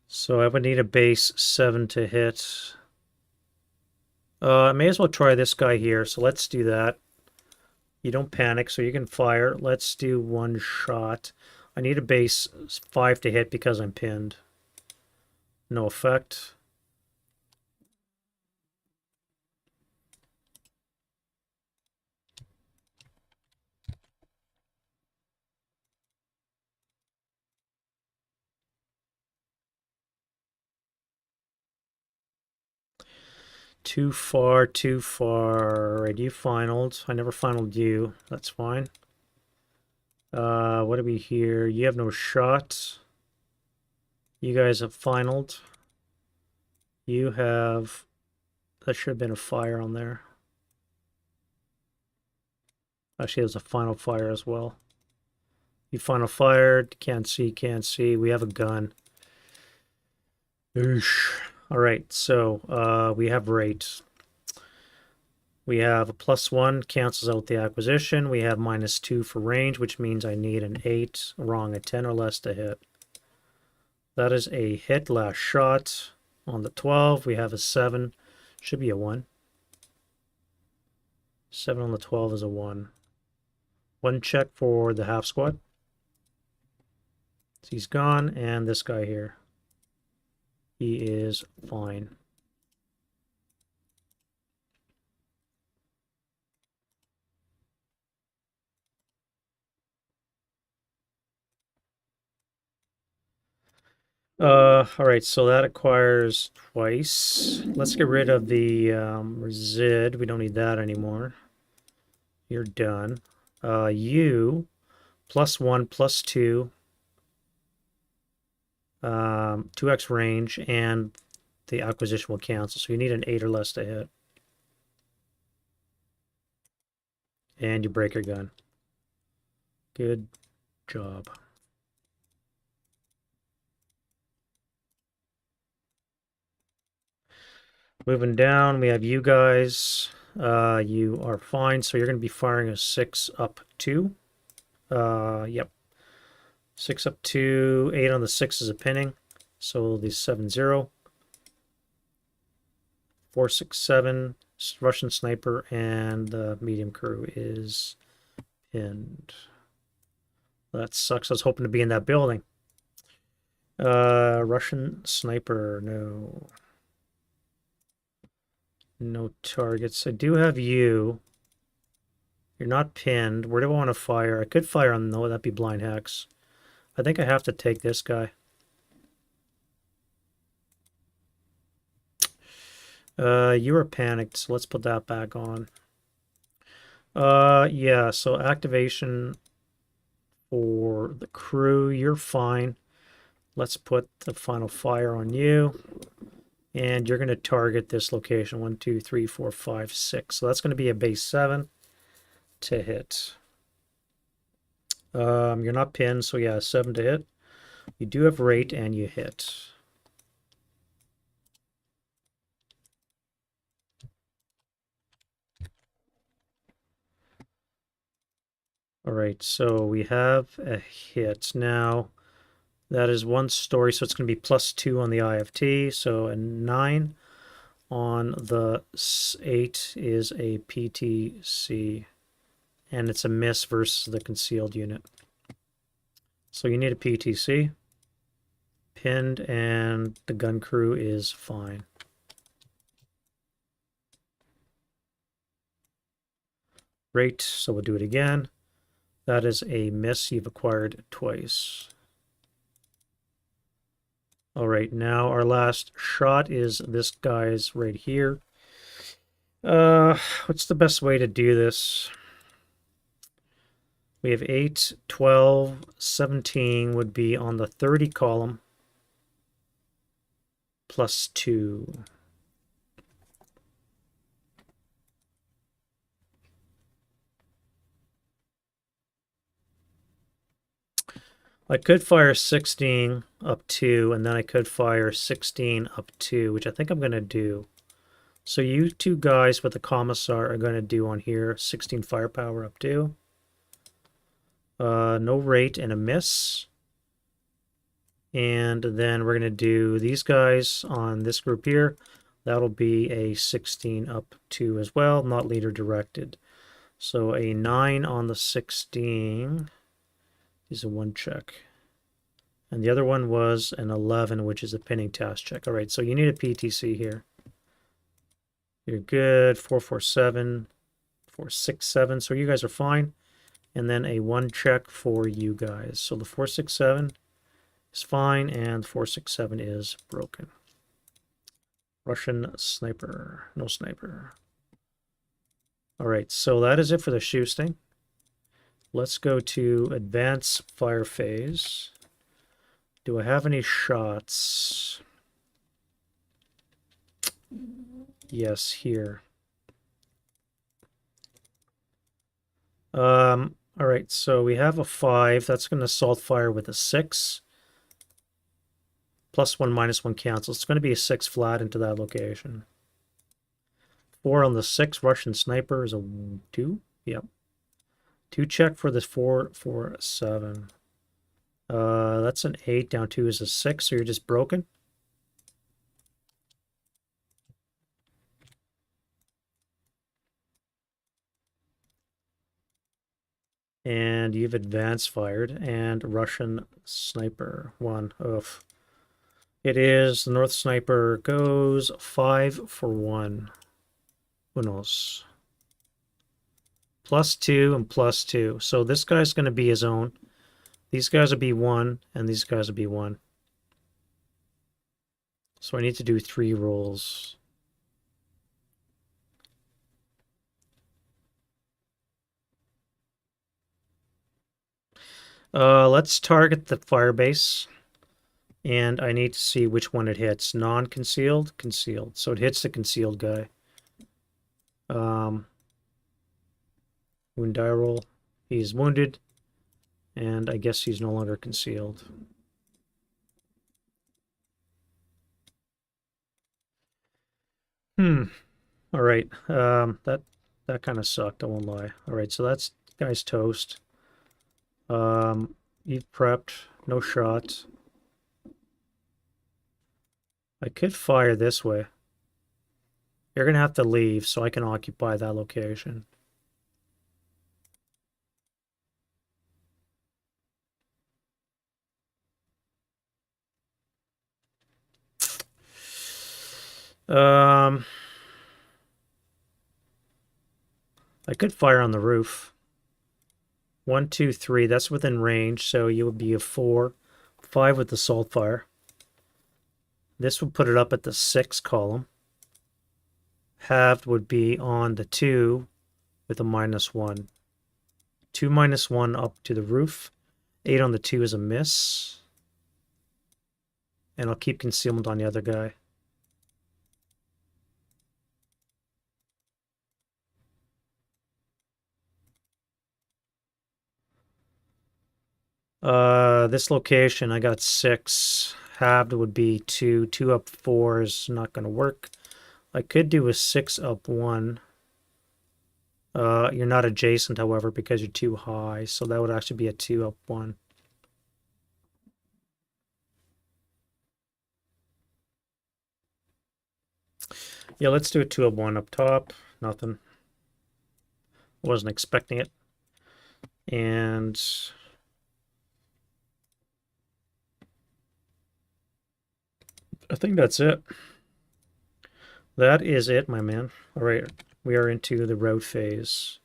So I would need a base 7 to hit. I may as well try this guy here. So let's do that. You don't panic, so you can fire. Let's do one shot. I need a base 5 to hit because I'm pinned. No effect. Too far, too far. All right, you finaled. I never finaled you. That's fine. What do we hear? You have no shot. You guys have finaled. You have... That should have been a fire on there. Actually, there's a final fire as well. You final fired. Can't see, can't see. We have a gun. Oosh. All right, so we have rate. We have a +1, cancels out the acquisition. We have -2 for range, which means I need an 8, wrong, a 10 or less to hit. That is a hit, last shot. On the 12, we have a 7. Should be a 1. 7 on the 12 is a 1. 1 check for the half squad. So he's gone, and this guy here. He is fine. All right, so that acquires twice. Let's get rid of the resid. We don't need that anymore. You're done. You +1, +2, 2x range, and the acquisition will cancel. So you need an 8 or less to hit. And you break your gun. Good job. Moving down, we have you guys. You are fine, so you're going to be firing a 6 up 2. Yep. 6 up 2, 8 on the 6 is a pinning. So the 7-0. 4-6-7, Russian sniper, and the medium crew is pinned. That sucks. I was hoping to be in that building. Russian sniper, no. No targets. I do have you. You're not pinned. Where do I want to fire? I could fire on, no, that'd be blind hex. I think I have to take this guy. You were panicked, so let's put that back on. Yeah, so activation for the crew, you're fine. Let's put the final fire on you. And you're going to target this location, 1, 2, 3, 4, 5, 6. So that's going to be a base 7 to hit. You're not pinned, so yeah, 7 to hit. You do have rate, and you hit. All right, so we have a hit. Now, that is one story, so it's going to be +2 on the IFT, so a 9 on the 8 is a PTC, and it's a miss versus the concealed unit. So you need a PTC, pinned, and the gun crew is fine. Great, so we'll do it again. That is a miss. You've acquired twice. All right, now our last shot is this guy's right here. What's the best way to do this? We have 8, 12, 17 would be on the 30 column, +2. I could fire 16 up 2, and then I could fire 16 up 2, which I think I'm going to do. So you two guys with the commissar are going to do on here 16 firepower up 2. No rate and a miss. And then we're going to do these guys on this group here. That'll be a 16 up 2 as well, not leader directed. So a 9 on the 16 is a 1 check. And the other one was an 11, which is a pinning task check. All right, so you need a PTC here. You're good. 447, 467. So you guys are fine. And then a 1 check for you guys. So the 467 is fine, and 467 is broken. Russian sniper. No sniper. All right, so that is it for the Shoesting. Let's go to advanced fire phase. Do I have any shots? Yes, here. All right, so we have a 5. That's going to assault fire with a 6. +1, -1 cancels. It's going to be a 6 flat into that location. 4 on the 6. Russian sniper is a 2. Yep. 2 check for this 4, 4, 7. That's an 8. Down 2 is a 6, so you're just broken. And you've advanced fired. And Russian sniper 1. Oof. It is the North sniper goes 5 for 1. Unos. +2 and +2. So this guy's going to be his own. These guys will be 1, and these guys will be 1. So I need to do 3 rolls. Let's target the fire base. And I need to see which one it hits. Non-concealed, concealed. So it hits the concealed guy. Wound die roll. He's wounded. And I guess he's no longer concealed. All right. That kind of sucked, I won't lie. All right, so that's guy's toast. You've prepped. No shot. I could fire this way. You're going to have to leave so I can occupy that location. I could fire on the roof. 1, 2, 3. That's within range, so you would be a 4. 5 with the salt fire. This would put it up at the 6 column. Halved would be on the 2 with a -1. 2 -1 up to the roof. 8 on the 2 is a miss. And I'll keep concealment on the other guy. This location, I got 6. Halved would be 2. 2 up 4 is not going to work. I could do a 6 up 1. You're not adjacent, however, because you're too high. So that would actually be a 2 up 1. Yeah, let's do a 2 up 1 up top. Nothing. Wasn't expecting it. And I think that's it. That is it, my man. All right, we are into the route phase.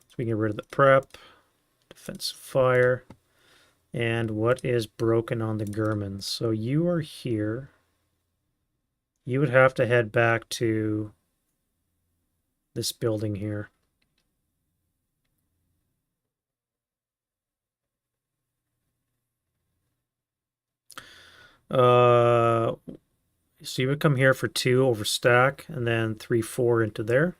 So we can get rid of the prep, defensive fire, and what is broken on the Germans. So you are here. You would have to head back to this building here. So you would come here for 2 over stack, and then 3, 4 into there.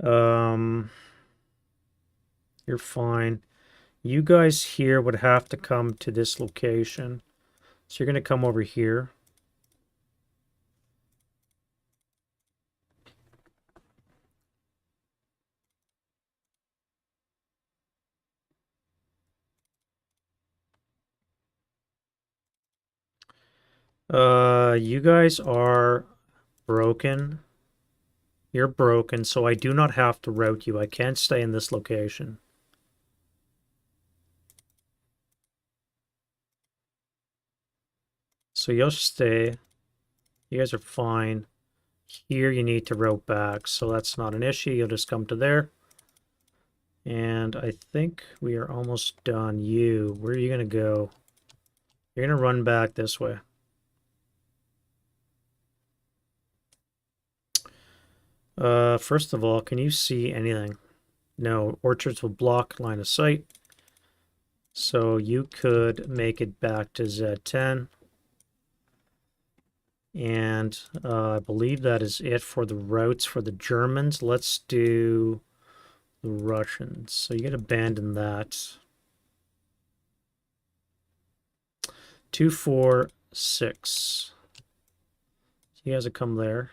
Um, you're fine. You guys here would have to come to this location. So you're going to come over here. You guys are broken. You're broken, so I do not have to route you. I can't stay in this location. So you'll stay. You guys are fine. Here you need to route back, so that's not an issue. You'll just come to there. And I think we are almost done. You, where are you going to go? You're going to run back this way. First of all, can you see anything? No, orchards will block line of sight. So you could make it back to Z10. And I believe that is it for the routes for the Germans. Let's do the Russians. So you can abandon that. 2, 4, 6. You guys will come there.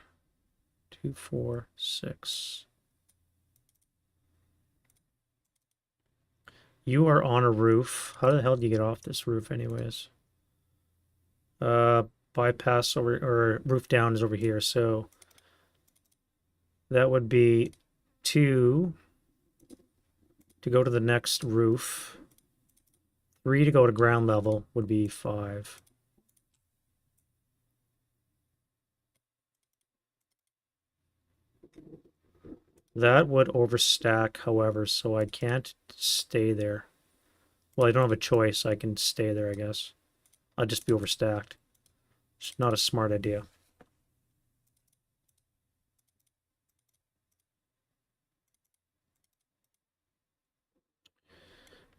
2, 4, 6. You are on a roof. How the hell do you get off this roof anyways? Bypass over, or roof down is over here. So that would be 2 to go to the next roof. 3 to go to ground level would be 5. That would overstack, however, so I can't stay there. Well, I don't have a choice. I can stay there, I guess. I'll just be overstacked. It's not a smart idea.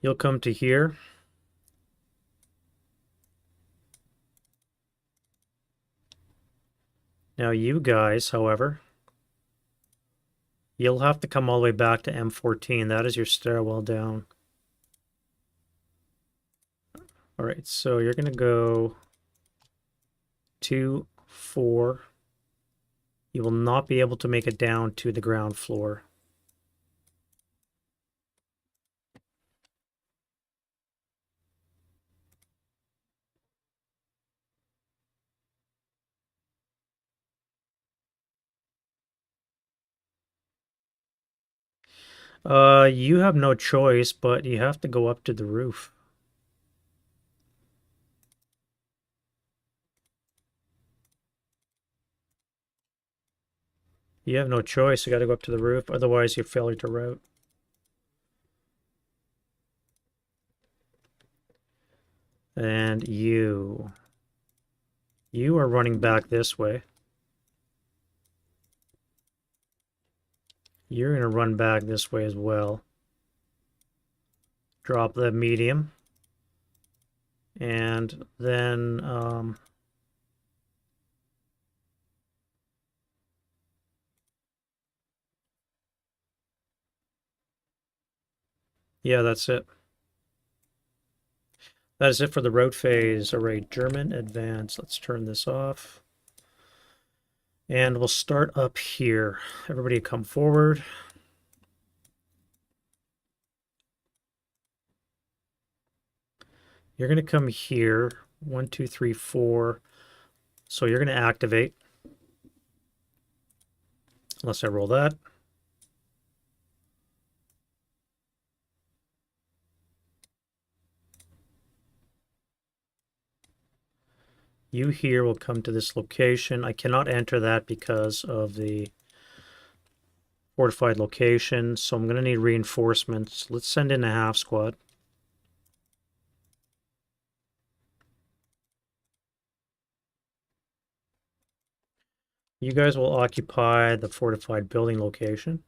You'll come to here. Now you guys, however, you'll have to come all the way back to M14. That is your stairwell down. All right, so you're going to go 2, 4. You will not be able to make it down to the ground floor. You have no choice, but you have to go up to the roof. You have no choice. You got to go up to the roof. Otherwise, you fail to route. And you are running back this way. You're going to run back this way as well. Drop the medium. And then, yeah, that's it. That is it for the road phase. All right, German advance. Let's turn this off. And we'll start up here. Everybody come forward. You're going to come here. 1, 2, 3, 4. So you're going to activate. Unless I roll that. You here will come to this location. I cannot enter that because of the fortified location, so I'm going to need reinforcements. Let's send in a half squad. You guys will occupy the fortified building location.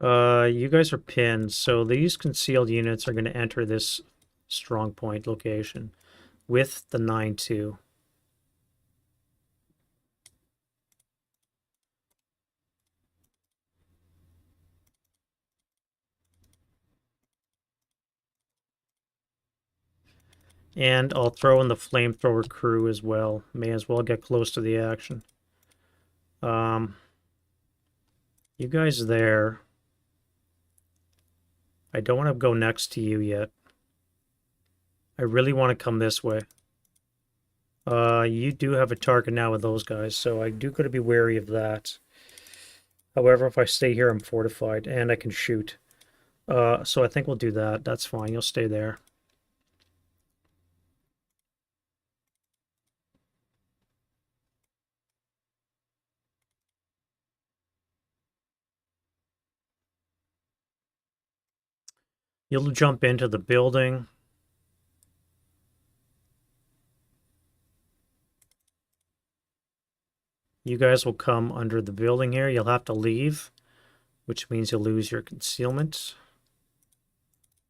You guys are pinned, so these concealed units are going to enter this strong point location with the 9-2. And I'll throw in the flamethrower crew as well. May as well get close to the action. You guys there. I don't want to go next to you yet. I really want to come this way. You do have a target now with those guys, so I do got to be wary of that. However, if I stay here, I'm fortified, and I can shoot. So I think we'll do that. That's fine. You'll stay there. You'll jump into the building. You guys will come under the building here. You'll have to leave, which means you'll lose your concealment.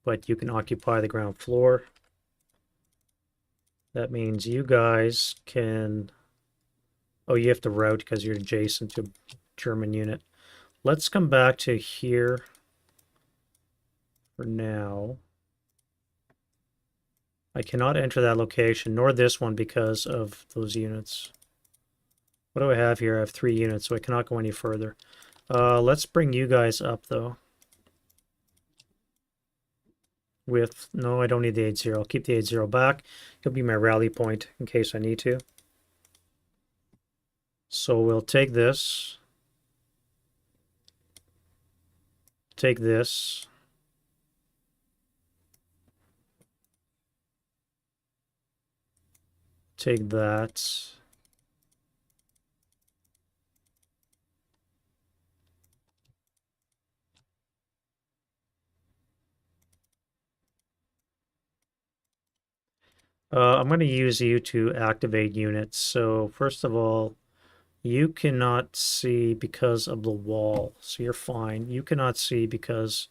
But you can occupy the ground floor. That means you guys can... Oh, you have to route because you're adjacent to a German unit. Let's come back to here for now. I cannot enter that location, nor this one, because of those units. What do I have here? I have 3 units, so I cannot go any further. Let's bring you guys up, though. With... No, I don't need the 8-0. I'll keep the 8-0 back. It'll be my rally point in case I need to. So we'll take this. Take this. Take that. I'm going to use you to activate units. So first of all, you cannot see because of the wall. So you're fine. You cannot see because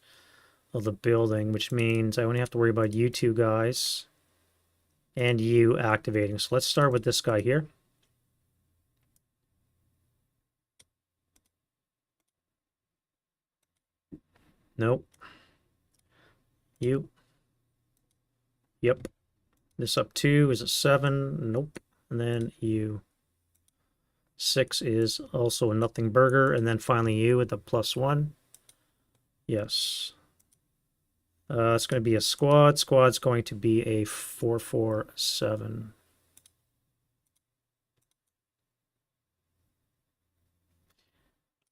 of the building, which means I only have to worry about you 2 guys and you activating. So let's start with this guy here. Nope. You. Yep. This up 2 is a 7. Nope. And then you. 6 is also a nothing burger. And then finally you with the +1. Yes. It's going to be a squad. Squad's going to be a 4-4-7.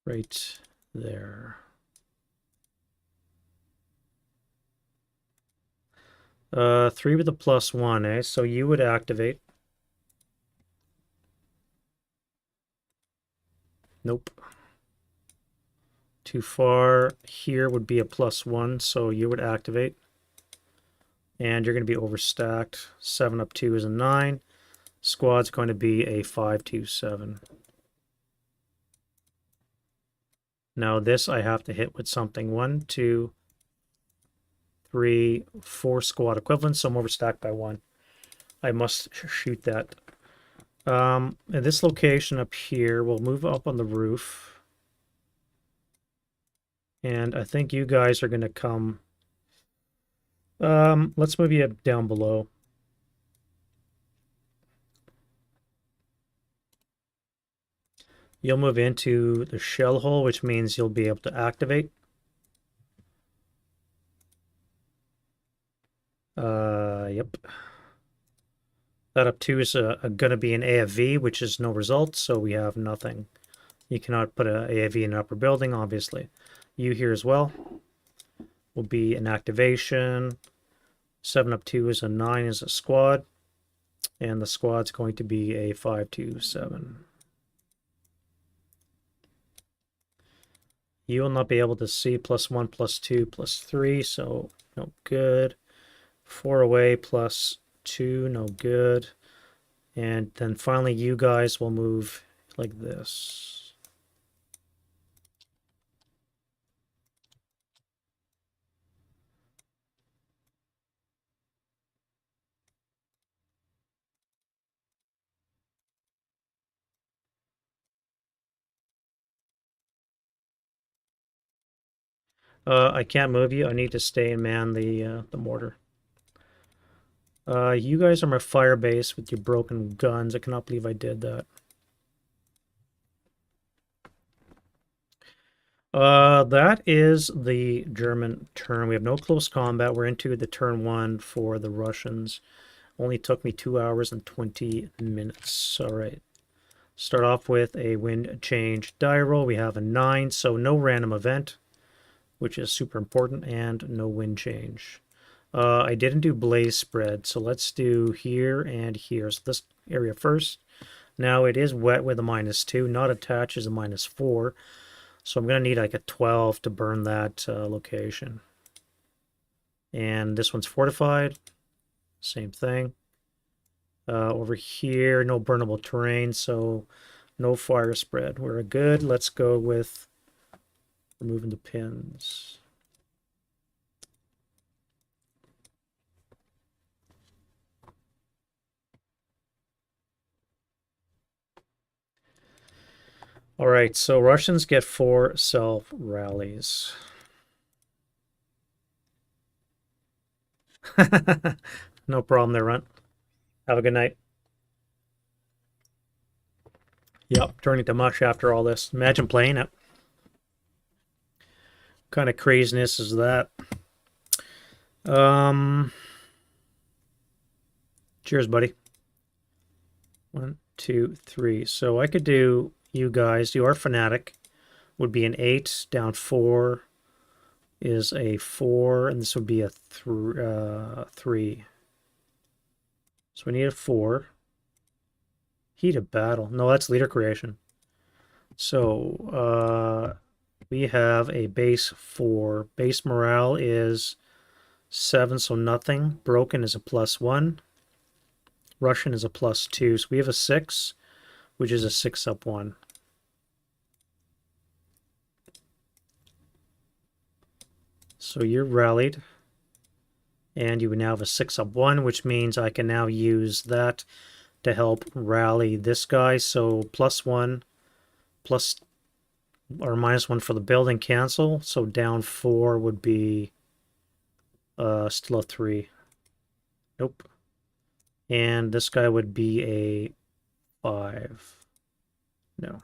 Right there. 3 with a +1, eh? So you would activate. Nope. Too far. Here would be a +1, so you would activate. And you're going to be overstacked. 7 up 2 is a 9. Squad's going to be a 5-2-7. Now this I have to hit with something. 1, 2, 3, 4 squad equivalents, so I'm overstacked by 1. I must shoot that. In this location up here, we'll move up on the roof. And I think you guys are going to come... let's move you down below. You'll move into the shell hole, which means you'll be able to activate. Yep. That up 2 is going to be an AFV, which is no result, so we have nothing. You cannot put an AFV in an upper building, obviously. You here as well will be an activation. 7 up 2 is a 9 is a squad. And the squad's going to be a 5-2-7. You will not be able to see +1, +2, +3, so no good. 4 away, +2, no good. And then finally you guys will move like this. I can't move you. I need to stay and man the mortar. You guys are my fire base with your broken guns. I cannot believe I did that. That is the German turn. We have no close combat. We're into the turn 1 for the Russians. Only took me 2 hours and 20 minutes. All right. Start off with a wind change die roll. We have a 9, so no random event, which is super important, and no wind change. I didn't do blaze spread, so let's do here and here. So this area first. Now it is wet with a -2. Not attached is a -4. So I'm going to need like a 12 to burn that location. And this one's fortified. Same thing. Over here, no burnable terrain, so no fire spread. We're good. Let's go with removing the pins. All right, so Russians get 4 self rallies. No problem there, Runt. Have a good night. Yep, turning to mush after all this. Imagine playing it. What kind of craziness is that? Cheers, buddy. 1, 2, 3. So I could do you guys. Your fanatic would be an 8. Down 4 is a 4, and this would be a 3. So we need a 4. Heat of battle. No, that's leader creation. So we have a base 4. Base morale is 7, so nothing. Broken is a +1. Russian is a +2. So we have a 6, which is a 6 up 1. So you're rallied. And you would now have a 6 up 1, which means I can now use that to help rally this guy. So +1 plus or -1 for the building cancel. So down 4 would be still a 3. Nope. And this guy would be a 5. No.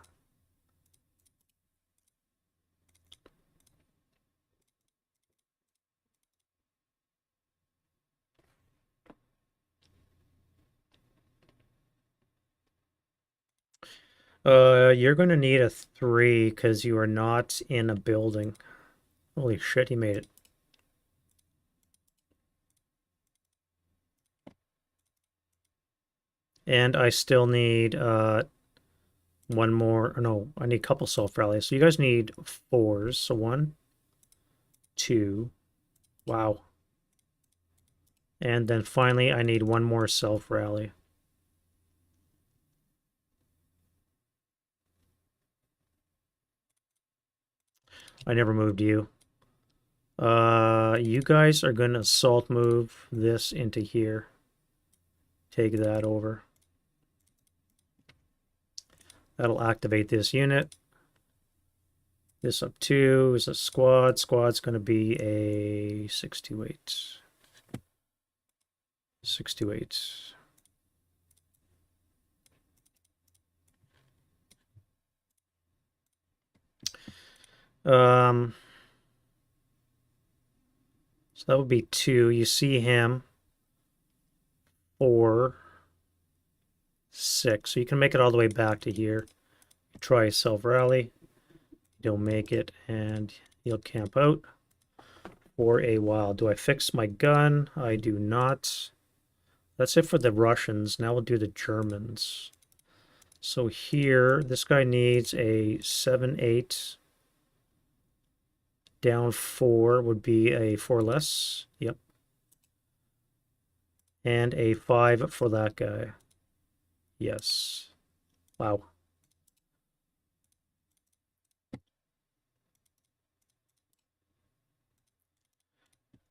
You're going to need a 3 because you are not in a building. Holy shit, he made it. And I still need one more. No, I need a couple self rallies. So you guys need 4s. So 1, 2. Wow. And then finally, I need one more self rally. I never moved you. You guys are going to assault move this into here. Take that over. That'll activate this unit. This up 2 is a squad. Squad's going to be a 628. 628. So that would be 2. You see him. 4. 6. So you can make it all the way back to here. Try self-rally. You'll make it, and you'll camp out for a while. Do I fix my gun? I do not. That's it for the Russians. Now we'll do the Germans. So here, this guy needs a 7-8. Down 4 would be a 4 less. Yep. And a 5 for that guy. Yes. Wow.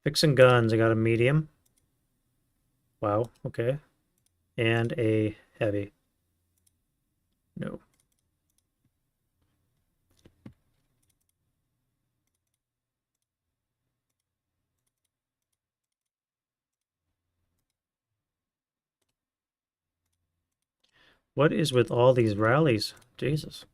Fixing guns. I got a medium. Wow. Okay. And a heavy. No. What is with all these rallies? Jesus.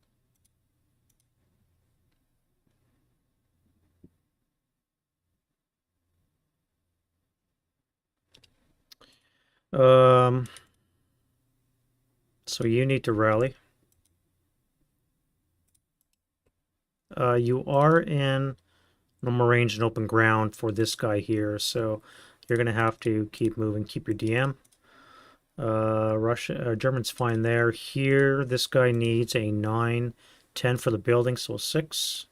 Um, so you need to rally. You are in normal range and open ground for this guy here, so you're going to have to keep moving, keep your DM. German's fine there. Here, this guy needs a 9, 10 for the building, so 6.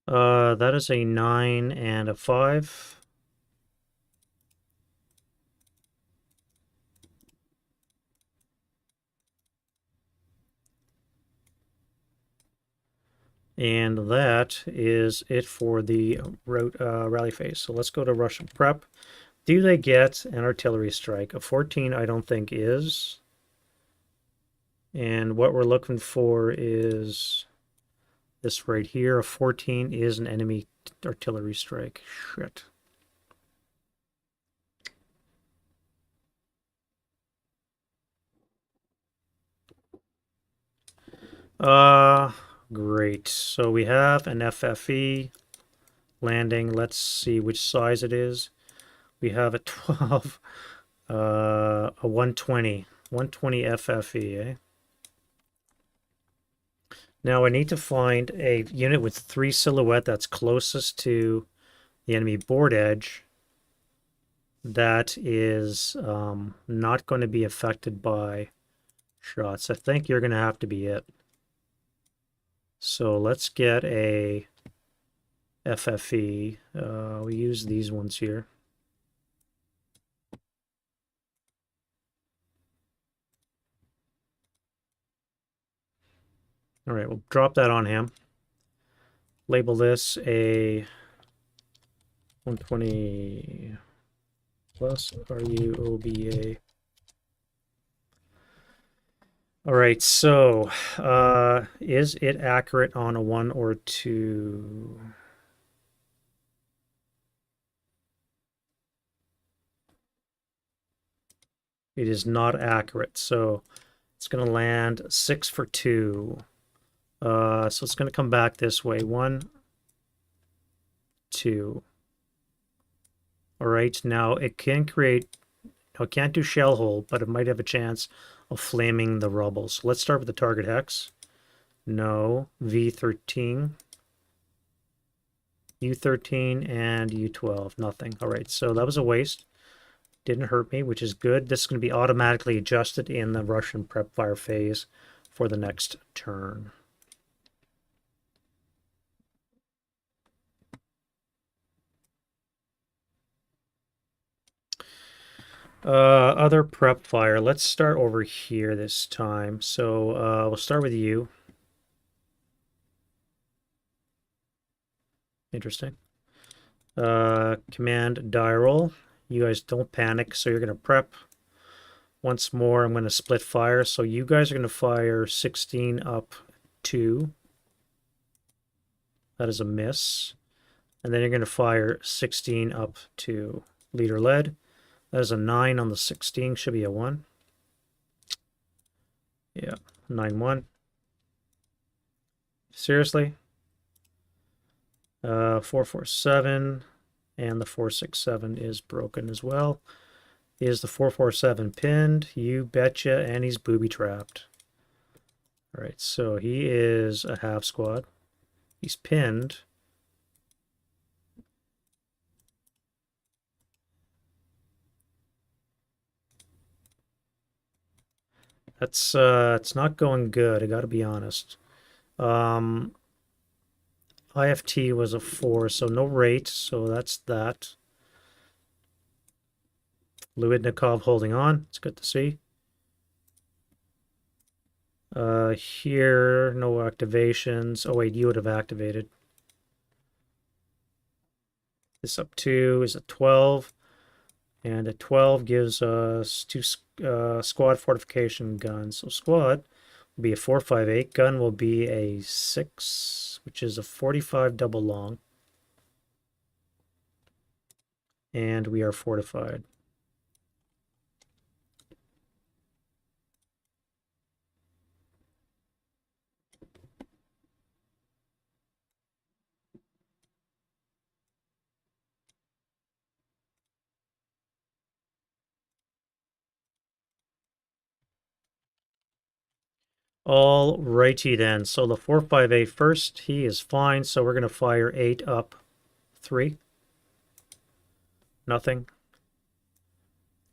That is a 9 and a 5. And that is it for the rally phase. So let's go to Russian prep. Do they get an artillery strike? A 14 I don't think is. And what we're looking for is this right here. A 14 is an enemy artillery strike. Shit. Great. So we have an FFE landing. Let's see which size it is. We have a 12, a 120. 120 FFE, eh? Now I need to find a unit with 3 silhouette that's closest to the enemy board edge that is not going to be affected by shots. I think you're going to have to be it. So let's get a FFE. We use these ones here. All right, we'll drop that on him. Label this a 120 plus RUOBA. All right, so is it accurate on a 1 or 2? It is not accurate, so it's going to land 6 for 2. So it's going to come back this way. 1, 2. All right, now it can create, it can't do shell hole, but it might have a chance of flaming the rubble. So let's start with the target hex. No, V13, U13, and U12, nothing. All right, so that was a waste. Didn't hurt me, which is good. This is going to be automatically adjusted in the Russian prep fire phase for the next turn. Other prep fire. Let's start over here this time. So we'll start with you. Interesting. Command die roll. You guys don't panic, so you're going to prep. Once more, I'm going to split fire. So you guys are going to fire 16 up 2. That is a miss. And then you're going to fire 16 up 2. Leader lead. That is a 9 on the 16. Should be a 1. Yeah, 9-1. Seriously? 447. And the 467 is broken as well. Is the 447 pinned? You betcha, and he's booby-trapped. All right, so he is a half squad. He's pinned. That's it's not going good, I gotta be honest. IFT was a 4, so no rate, so that's that. Luidnikov holding on. It's good to see. Here, no activations. Oh, wait, you would have activated. This up 2 is a 12. And a 12 gives us 2 squad fortification guns. So squad will be a 4.58. Gun will be a 6, which is a 45 double long. and we are fortified. All righty then. So the 458 first, he is fine. So we're going to fire 8 up 3. Nothing.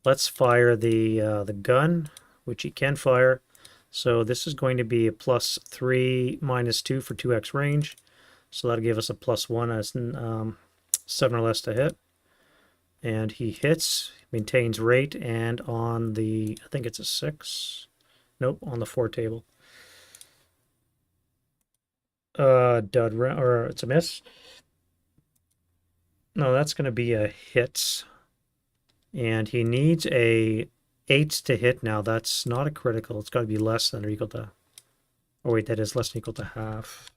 Let's fire the gun, which he can fire. So this is going to be a +3 -2 for 2x range. So that'll give us a +1 as 7 or less to hit. And he hits, maintains rate, and on the, I think it's a 6. Nope, on the 4 table. Dud, or it's a miss. No, that's going to be a hit. And he needs a 8 to hit now. That's not a critical. It's got to be less than or equal to... Oh, wait, that is less than or equal to half.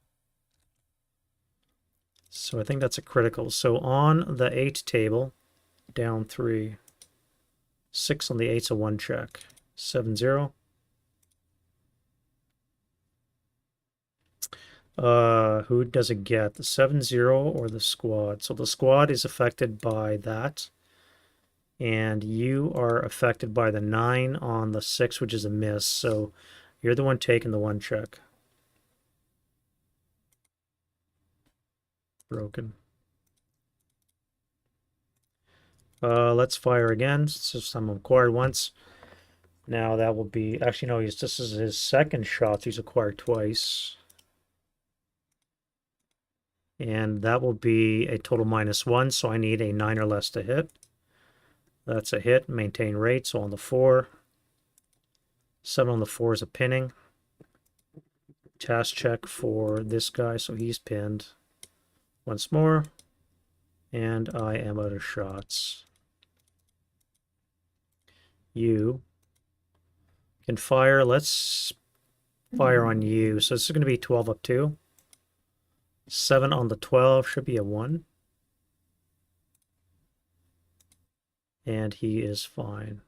So I think that's a critical. So on the 8 table, down 3. 6 on the 8's a 1 check. 7, 0. Who does it get? The 7, 0 or the squad? So the squad is affected by that. And you are affected by the 9 on the 6, which is a miss. So you're the one taking the 1 check. Broken. Let's fire again. Since I'm acquired once. Now that will be... Actually, no, this is his second shot. He's acquired twice. And that will be a total -1, so I need a 9 or less to hit. That's a hit. Maintain rate, so on the 4. 7 on the 4 is a pinning. Task check for this guy, so he's pinned. Once more. And I am out of shots. You can fire. Let's fire on you. So this is going to be 12 up 2. 7 on the 12 should be a 1. And he is fine.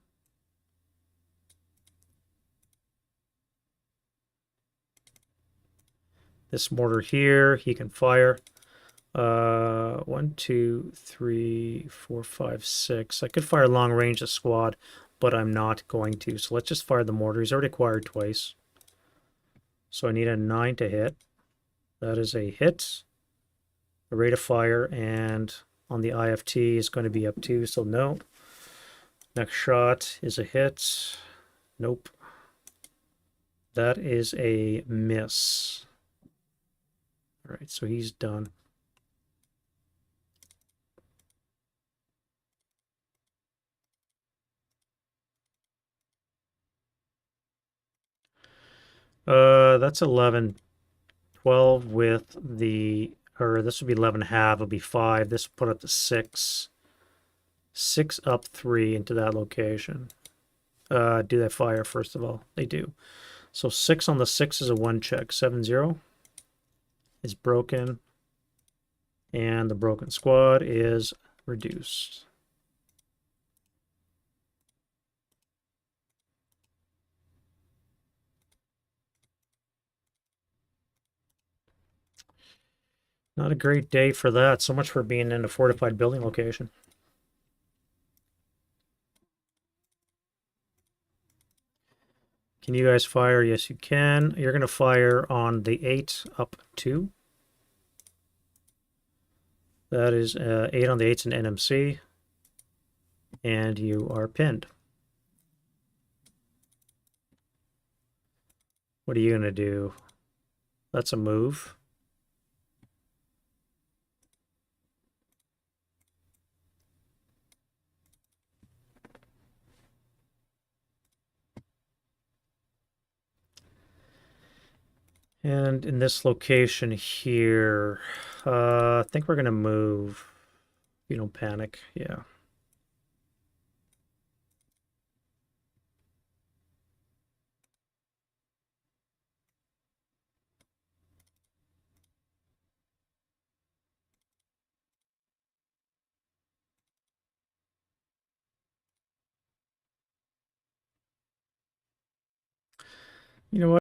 This mortar here, he can fire. 1, 2, 3, 4, 5, 6. I could fire long range a squad, but I'm not going to. So let's just fire the mortar. He's already acquired twice. So I need a 9 to hit. That is a hit. The rate of fire, and on the IFT is going to be up 2, so no. Next shot is a hit. Nope. That is a miss. All right, so he's done. That's 11. 12 with the, or this would be 11 half, it'll be 5. This will put up to 6. 6 up 3 into that location. Do they fire, first of all? They do. So 6 on the 6 is a 1 check. 7, 0 is broken. And the broken squad is reduced. Not a great day for that. So much for being in a fortified building location. Can you guys fire? Yes, you can. You're going to fire on the 8 up 2. That is 8 on the 8's an NMC. And you are pinned. What are you going to do? That's a move. And in this location here, I think we're going to move. You don't panic. Yeah. You know what?